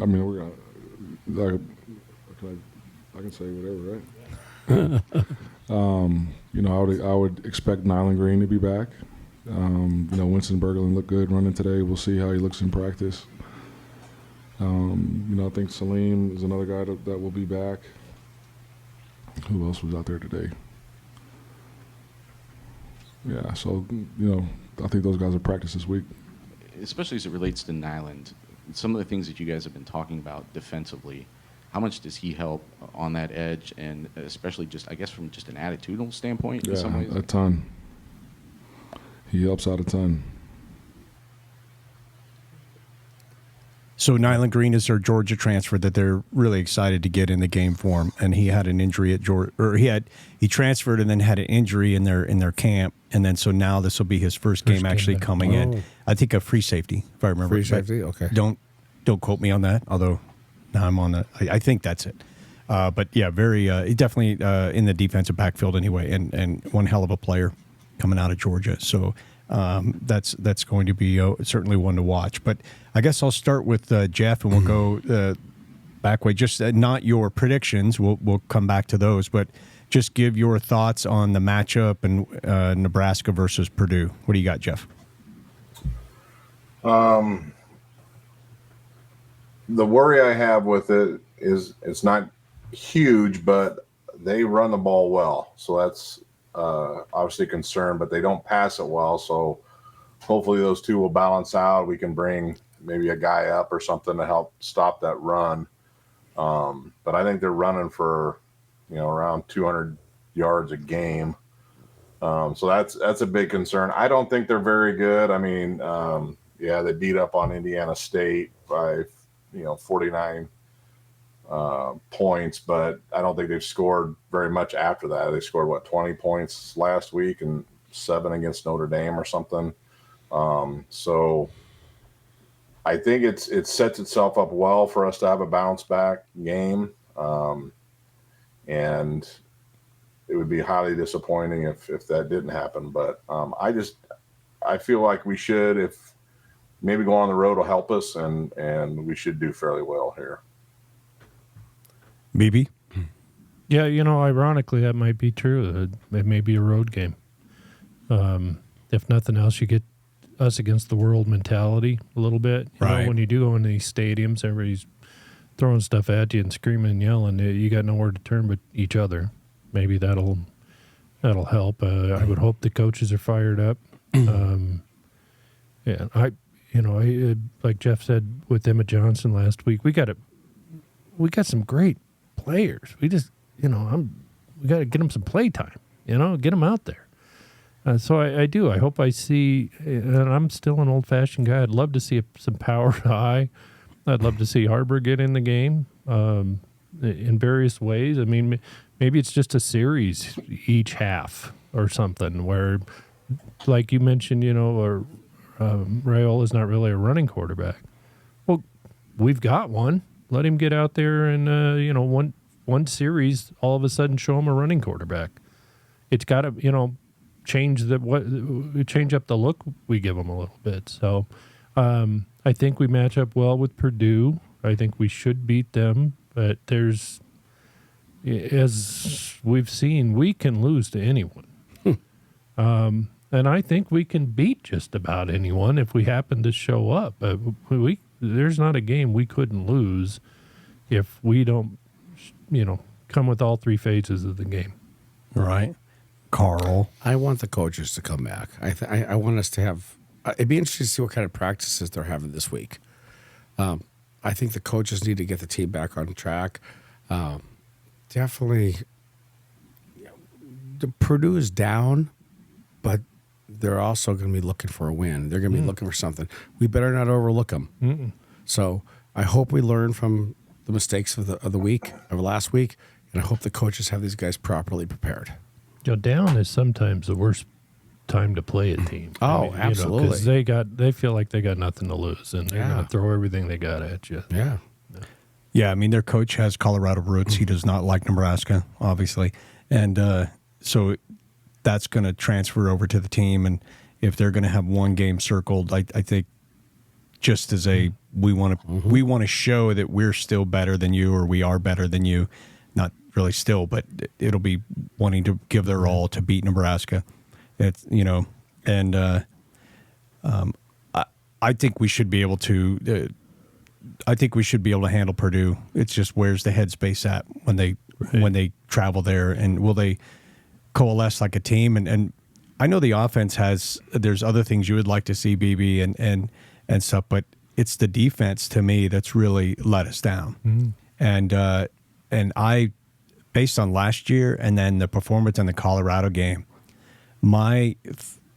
mean, we're gonna, I can say whatever, right? You know, I would expect Nyland Green to be back. You know, Winston Berglund looked good running today. We'll see how he looks in practice. You know, I think Salim is another guy that will be back. Who else was out there today? Yeah, so, you know, I think those guys will practice this week. Especially as it relates to Nyland, some of the things that you guys have been talking about defensively, how much does he help on that edge, and especially just, I guess, from just an attitudinal standpoint in some ways? A ton. He helps out a ton. So Nyland Green is their Georgia transfer that they're really excited to get in the game for him, and he had an injury at Georgia, or he transferred and then had an injury in their camp, and then so now this will be his first game actually coming in. I think a free safety, if I remember. Free safety, okay. Don't quote me on that, although now I'm on the. I think that's it. But yeah, very definitely in the defensive backfield anyway, and one hell of a player coming out of Georgia. So. That's going to be certainly one to watch. But I guess I'll start with Jeff, and we'll go back way. Just not your predictions. We'll come back to those, but just give your thoughts on the matchup and Nebraska versus Purdue. What do you got, Jeff? The worry I have with it is it's not huge, but they run the ball well, so that's obviously concerned, but they don't pass it well. So hopefully those two will balance out. We can bring maybe a guy up or something to help stop that run. But I think they're running for, you know, around 200 yards a game. So that's a big concern. I don't think they're very good. I mean, yeah, they beat up on Indiana State by, 49 points, but I don't think they've scored very much after that. They scored 20 points last week and 7 against Notre Dame or something. So I think it sets itself up well for us to have a bounce back game. And it would be highly disappointing if that didn't happen. But I feel like we should, if maybe go on the road will help us, and we should do fairly well here. BB? Yeah, ironically, that might be true. It may be a road game. If nothing else, you get us against the world mentality a little bit. You know, when you do go into these stadiums, everybody's throwing stuff at you and screaming and yelling. You got nowhere to turn but each other. Maybe that'll help. I would hope the coaches are fired up. Yeah, I like Jeff said with Emma Johnson last week, we got some great players. We just, we got to get them some play time. Get them out there. So I do. I hope I see, and I'm still an old-fashioned guy. I'd love to see some power high. I'd love to see Harbor get in the game in various ways. I mean, maybe it's just a series each half or something where, like you mentioned, Rayola's not really a running quarterback. Well, we've got one. Let him get out there and, one series, all of a sudden show him a running quarterback. It's got to, change up the look we give them a little bit. So I think we match up well with Purdue. I think we should beat them, but as we've seen, we can lose to anyone. And I think we can beat just about anyone if we happen to show up. There's not a game we couldn't lose if we don't, come with all three phases of the game. Right. Karl. I want the coaches to come back. I want us to have. It'd be interesting to see what kind of practices they're having this week. I think the coaches need to get the team back on track. Definitely, Purdue is down, but they're also going to be looking for a win. They're going to be looking for something. We better not overlook them. Mm-mm. So I hope we learn from the mistakes of last week, and I hope the coaches have these guys properly prepared. Down is sometimes the worst time to play a team. Oh, absolutely. Because they feel like they got nothing to lose, and they're going to throw everything they got at you. Yeah. Yeah, I mean, their coach has Colorado roots. He does not like Nebraska, obviously. And so that's going to transfer over to the team. And if they're going to have one game circled, I think just as we want to show that we're still better than you, or we are better than you. Not really still, but it'll be wanting to give their all to beat Nebraska. It's, and I think we should be able to. I think we should be able to handle Purdue. It's just where's the headspace at when they travel there, and will they coalesce like a team? And I know the offense there's other things you would like to see, BB and stuff, but it's the defense to me that's really let us down. Mm-hmm. And I, based on last year and then the performance in the Colorado game, my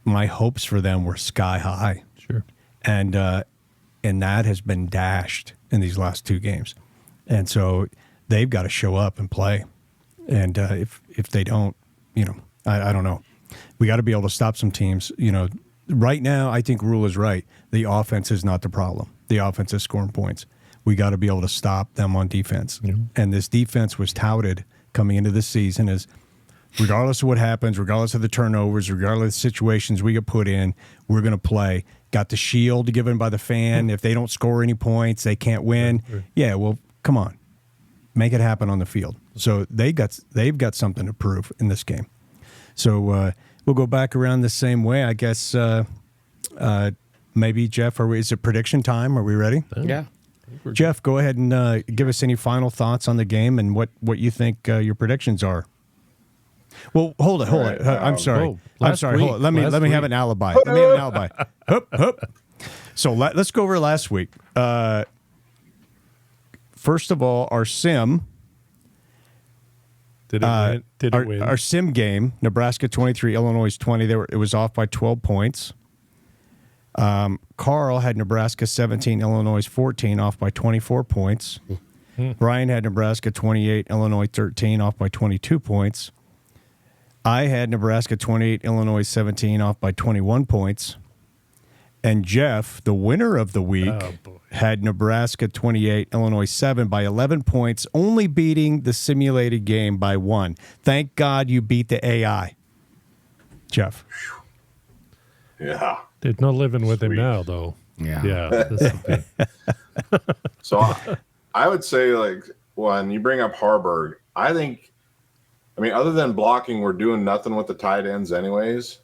hopes for them were sky high. Sure. And that has been dashed in these last two games. And so they've got to show up and play. And if they don't, I don't know. We got to be able to stop some teams. Right now, I think Rule is right. The offense is not the problem. The offense is scoring points. We got to be able to stop them on defense. Mm-hmm. And this defense was touted coming into this season as regardless of what happens, regardless of the turnovers, regardless of the situations we get put in, we're going to play. Got the shield given by the fan. If they don't score any points, they can't win. Right. Yeah, well, come on. Make it happen on the field. So they've got something to prove in this game. So we'll go back around the same way. I guess maybe, Jeff, is it prediction time? Are we ready? Yeah. Jeff, go ahead and give us any final thoughts on the game and what you think your predictions are. Well, hold it. I'm sorry. Hold it. Let me have an alibi. Hup. So let's go over last week. First of all, our sim. Did it win? Our sim game, Nebraska 23, Illinois 20. It was off by 12 points. Karl had Nebraska 17, Illinois 14, off by 24 points. Brian had Nebraska 28, Illinois 13, off by 22 points. I had Nebraska 28, Illinois 17, off by 21 points. And Jeff, the winner of the week, had Nebraska 28, Illinois 7 by 11 points, only beating the simulated game by 1. Thank God you beat the AI, Jeff. Yeah. There's no living with him now, though. Yeah. This will be. So I would say, like, when you bring up Harburg, I mean, other than blocking, we're doing nothing with the tight ends anyways.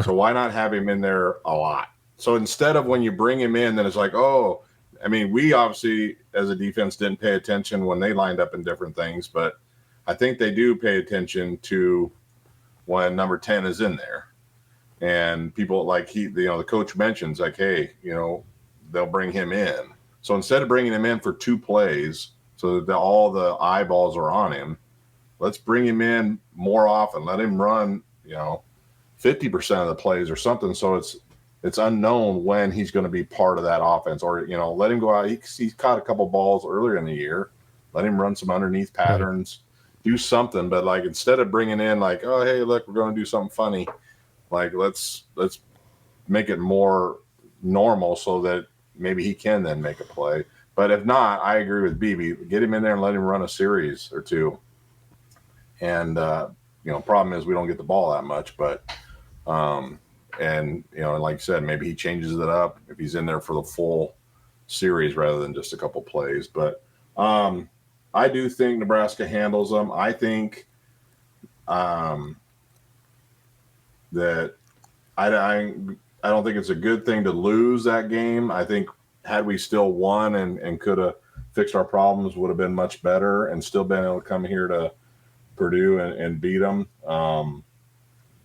So why not have him in there a lot? So instead of when you bring him in, then it's like, oh, I mean, we obviously as a defense didn't pay attention when they lined up in different things, but I think they do pay attention to when number 10 is in there. And people like the coach mentions like, hey, they'll bring him in. So instead of bringing him in for 2 plays so that all the eyeballs are on him, let's bring him in more often. Let him run, 50% of the plays or something. So it's unknown when he's going to be part of that offense, or, let him go out. He's caught a couple balls earlier in the year. Let him run some underneath patterns, do something. But like, instead of bringing in like, oh, hey, look, we're going to do something funny. Like, let's make it more normal so that maybe he can then make a play. But if not, I agree with BB. Get him in there and let him run a series or 2. And, problem is we don't get the ball that much, but, and, like you said, maybe he changes it up if he's in there for the full series rather than just a couple plays. But I do think Nebraska handles them. I think that I don't think it's a good thing to lose that game. I think had we still won and could have fixed our problems, would have been much better and still been able to come here to Purdue and beat them.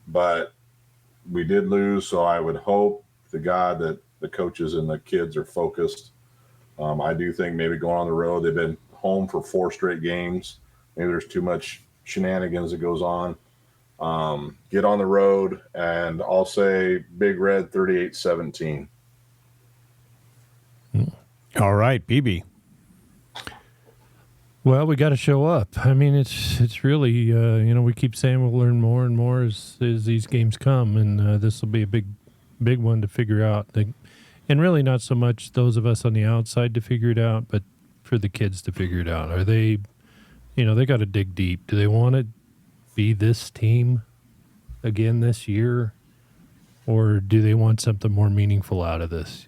But we did lose, so I would hope to God that the coaches and the kids are focused. I do think maybe going on the road, they've been home for 4 straight games. Maybe there's too much shenanigans that goes on. Get on the road, and I'll say Big Red 38-17. All right, BB. Well, we got to show up. I mean, it's really, we keep saying we'll learn more and more as these games come, and this will be a big one to figure out. And really not so much those of us on the outside to figure it out, but for the kids to figure it out. Are they, they got to dig deep. Do they want to be this team again this year, or do they want something more meaningful out of this?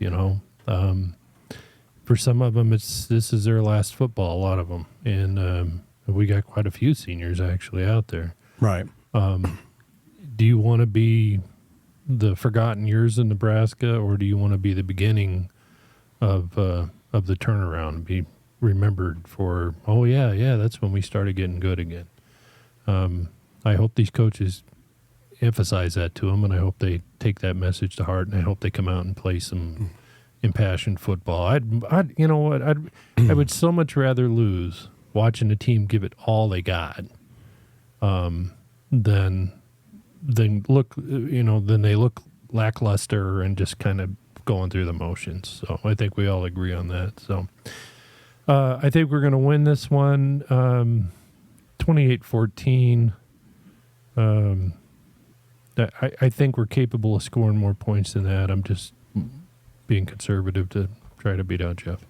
For some of them, this is their last football. A lot of them, and we got quite a few seniors actually out there. Right. Do you want to be the forgotten years in Nebraska, or do you want to be the beginning of the turnaround? Be remembered for, oh yeah, that's when we started getting good again. I hope these coaches emphasize that to them, and I hope they take that message to heart, and I hope they come out and play some impassioned football. I would so much rather lose watching a team give it all they got, than they look lackluster and just kind of going through the motions. So I think we all agree on that. So I think we're going to win this one, 28-14. I think we're capable of scoring more points than that. I'm just being conservative to try to beat out Jeff.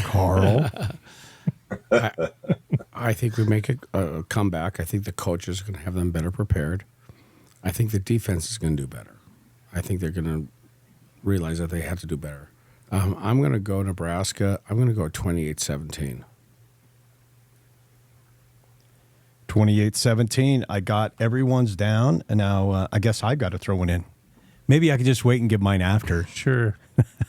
Karl. I think we make a comeback. I think the coaches are going to have them better prepared. I think the defense is going to do better. I think they're going to realize that they have to do better. I'm going to go Nebraska. I'm going to go 28-17. 28-17. I got everyone's down, and now I guess I got to throw one in. Maybe I could just wait and give mine after. Sure.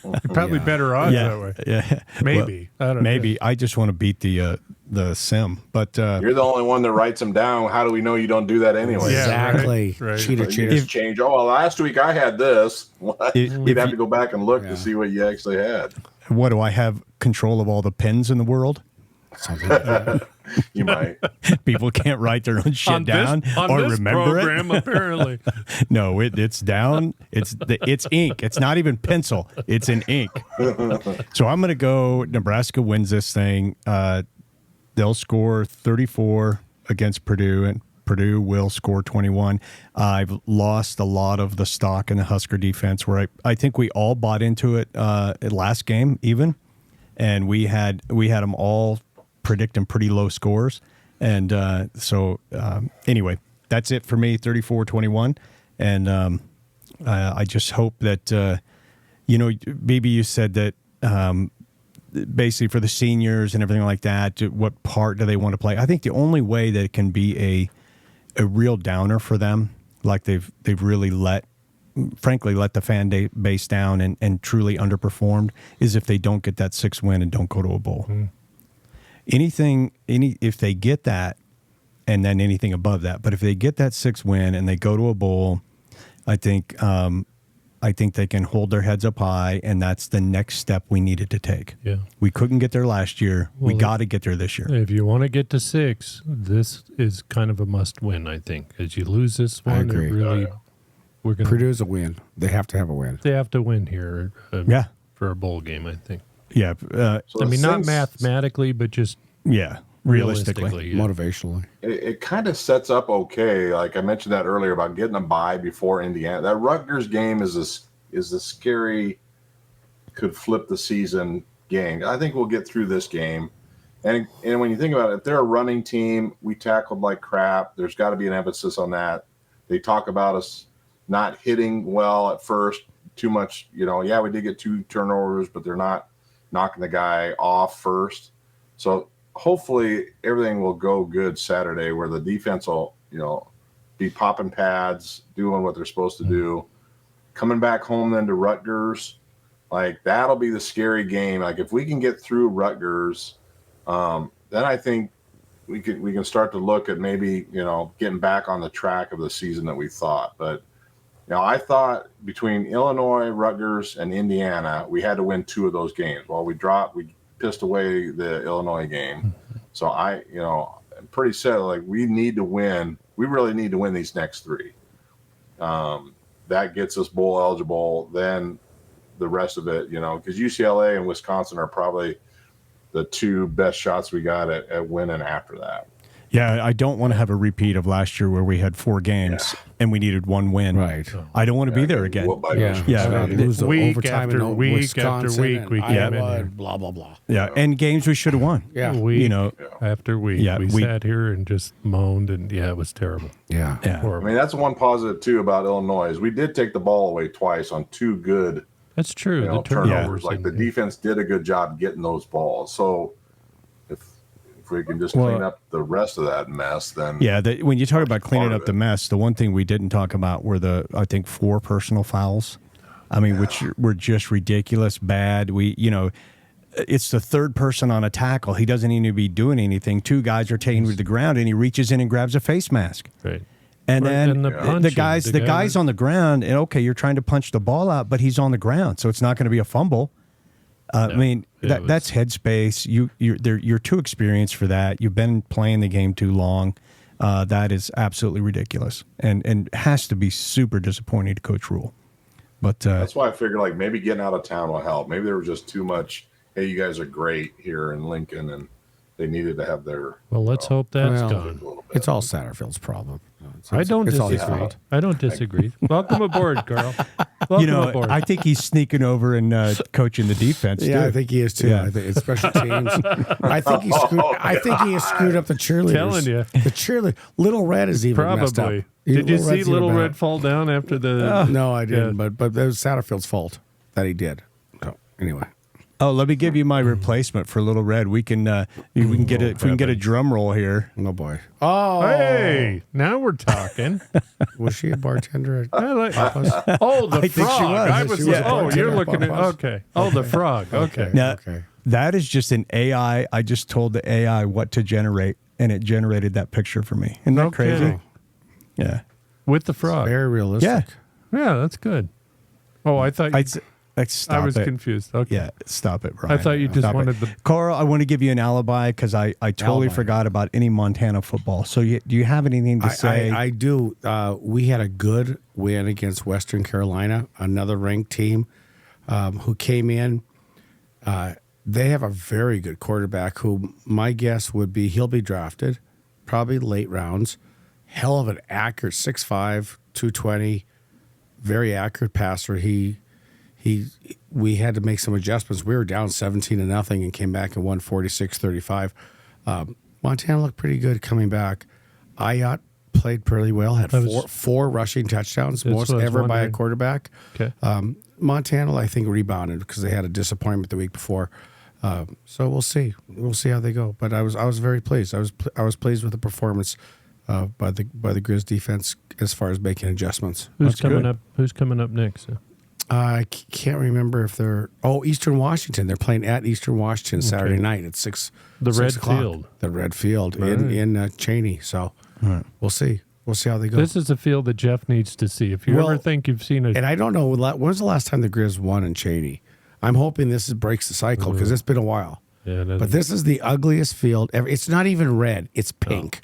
You're probably better odds that way. Yeah. Maybe. Well, I don't maybe. know. I just want to beat the sim. But you're the only one that writes them down. How do we know you don't do that anyway? Yeah, exactly. Right. Cheater. Just change. Oh, well, last week I had this. We'd have to go back and look to see what you actually had. What do I have control of all the pens in the world? Something like that. You might. People can't write their own shit down on or this remember program, it. apparently. No, it's down. It's ink. It's not even pencil. It's in ink. So I'm going to go Nebraska wins this thing. They'll score 34 against Purdue, and Purdue will score 21. I've lost a lot of the stock in the Husker defense where I think we all bought into it last game even, and we had them all predicting pretty low scores. And anyway, that's it for me, 34-21. And I just hope that, maybe you said that basically for the seniors and everything like that, what part do they want to play? I think the only way that it can be a real downer for them, like they've really let the fan base down and truly underperformed, is if they don't get that 6th win and don't go to a bowl. If they get that, and then anything above that, but if they get that 6th win and they go to a bowl, I think they can hold their heads up high, and that's the next step we needed to take. Yeah. We couldn't get there last year. Well, we got to get there this year. If you want to get to 6, this is kind of a must-win, I think. As you lose this one, I agree. Purdue's a win. They have to have a win. They have to win here for a bowl game, I think. Yeah. Not mathematically, but just realistically. Motivationally. It kind of sets up okay. Like I mentioned that earlier about getting a bye before Indiana. That Rutgers game is a scary, could flip the season game. I think we'll get through this game. And when you think about it, if they're a running team, we tackled like crap. There's got to be an emphasis on that. They talk about us not hitting well at first, too much. We did get 2 turnovers, but they're not knocking the guy off first. So hopefully everything will go good Saturday, where the defense will, be popping pads, doing what they're supposed to do. Coming back home then to Rutgers, like that'll be the scary game. Like if we can get through Rutgers, then I think we can start to look at maybe, getting back on the track of the season that we thought. But I thought between Illinois, Rutgers, and Indiana, we had to win 2 of those games. Well, we pissed away the Illinois game. So I'm pretty set. Like we need to win. We really need to win these next 3. That gets us bowl eligible. Then the rest of it, because UCLA and Wisconsin are probably the 2 best shots we got at winning after that. Yeah, I don't want to have a repeat of last year where we had 4 games and we needed 1 win. Right. I don't want to be there again. Lose week overtime after in week Wisconsin after week, and we came Iowa, in and blah blah blah. Yeah, and games we should have won. Yeah, week after week. Yeah, we sat here and just moaned, and it was terrible. Yeah. Horrible. I mean, that's one positive too about Illinois is we did take the ball away twice on 2 good. That's true. The turnovers. Like the defense did a good job getting those balls. So if we can just clean up the rest of that mess, then when you talk about cleaning up the mess, the one thing we didn't talk about were I think 4 personal fouls. I mean, which were just ridiculous, bad. It's the 3rd person on a tackle. He doesn't even be doing anything. 2 guys are taken to the ground, and he reaches in and grabs a face mask. Right. And then the punching, guy's on the ground, and okay, you're trying to punch the ball out, but he's on the ground, so it's not going to be a fumble. I mean, that's headspace. You're too experienced for that. You've been playing the game too long. That is absolutely ridiculous, and has to be super disappointing to Coach Rule. But that's why I figured like maybe getting out of town will help. Maybe there was just too much. Hey, you guys are great here in Lincoln, and they needed to have their. Well, let's hope that's gone. It's all Satterfield's problem. I don't disagree. I don't disagree. Welcome aboard, Karl. Welcome aboard. I think he's sneaking over and coaching the defense. Yeah, too. I think he is too. Yeah. I think it's special teams. I think he has screwed up the cheerleaders. Telling you, the cheerleader. Little Red is even messed up. Probably. Did you see Little Red fall down after the? No, I didn't. But that was Satterfield's fault that he did. So anyway. Oh, let me give you my replacement for Little Red. We can get it. If we can get a drum roll here. Oh boy. Oh, hey! Now we're talking. Was she a bartender? The I think frog. she was. You're looking at okay. Oh, the frog. Okay. Now, that is just an AI. I just told the AI what to generate, and it generated that picture for me. Isn't that crazy? Yeah. With the frog. Very realistic. Yeah, that's good. Oh, I thought I was confused. Okay. Yeah, stop it, Brian. I thought you just wanted the. Karl, I want to give you an alibi because I totally forgot about any Montana football. So do you have anything to say? I do. We had a good win against Western Carolina, another ranked team who came in. They have a very good quarterback who my guess would be he'll be drafted, probably late rounds. hell of an accurate 6'5", 220, very accurate passer. We had to make some adjustments. We were down 17-0 and came back and won 46-35. Montana looked pretty good coming back. Ayat played pretty well, had four rushing touchdowns, most ever by a quarterback. Okay. Montana, I think, rebounded because they had a disappointment the week before. So we'll see. We'll see how they go. But I was very pleased. I was pleased with the performance by the Grizz defense as far as making adjustments. Who's coming up next? I can't remember if they're Eastern Washington. They're playing at Eastern Washington Saturday night at 6. The 6 Red o'clock. Field. The Red Field in Cheney. So we'll see. We'll see how they go. This is a field that Jeff needs to see. If you ever think you've seen it, and I don't know when was the last time the Grizz won in Cheney. I'm hoping this breaks the cycle because it's been a while. Yeah, but this is the ugliest field ever. It's not even red; it's pink.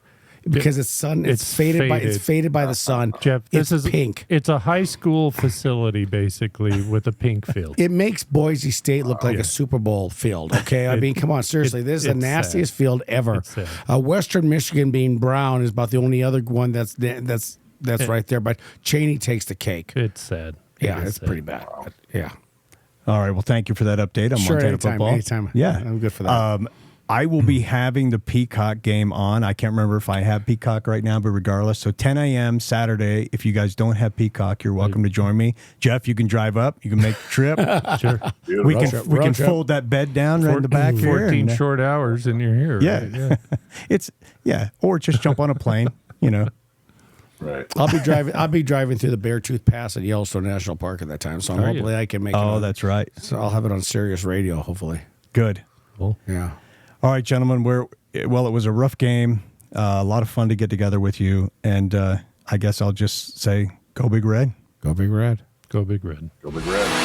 Because it's sun, it's faded by the sun. Jeff, this is pink. It's a high school facility basically with a pink field. It makes Boise State look like a Super Bowl field. Okay, I mean, come on, seriously, this is the nastiest field ever. Western Michigan being brown is about the only other one that's right there. But Cheney takes the cake. It's sad. Yeah, it's pretty bad. But, yeah. All right. Well, thank you for that update on Montana football. Anytime. Yeah, I'm good for that. I will be having the Peacock game on. I can't remember if I have Peacock right now, but regardless. So 10 a.m. Saturday. If you guys don't have Peacock, you're welcome to join me. Jeff, you can drive up. You can make the trip. Sure. We can fold that bed down right in the back here. 14 short hours and you're here. Yeah. Right? Yeah. Or just jump on a plane, Right. I'll be driving through the Beartooth Pass at Yellowstone National Park at that time. So hopefully I can make it. Oh, that's right. So I'll have it on Sirius Radio, hopefully. Good. Cool. Yeah. All right, gentlemen. It was a rough game. A lot of fun to get together with you. And I guess I'll just say, go Big Red. Go Big Red. Go Big Red. Go Big Red.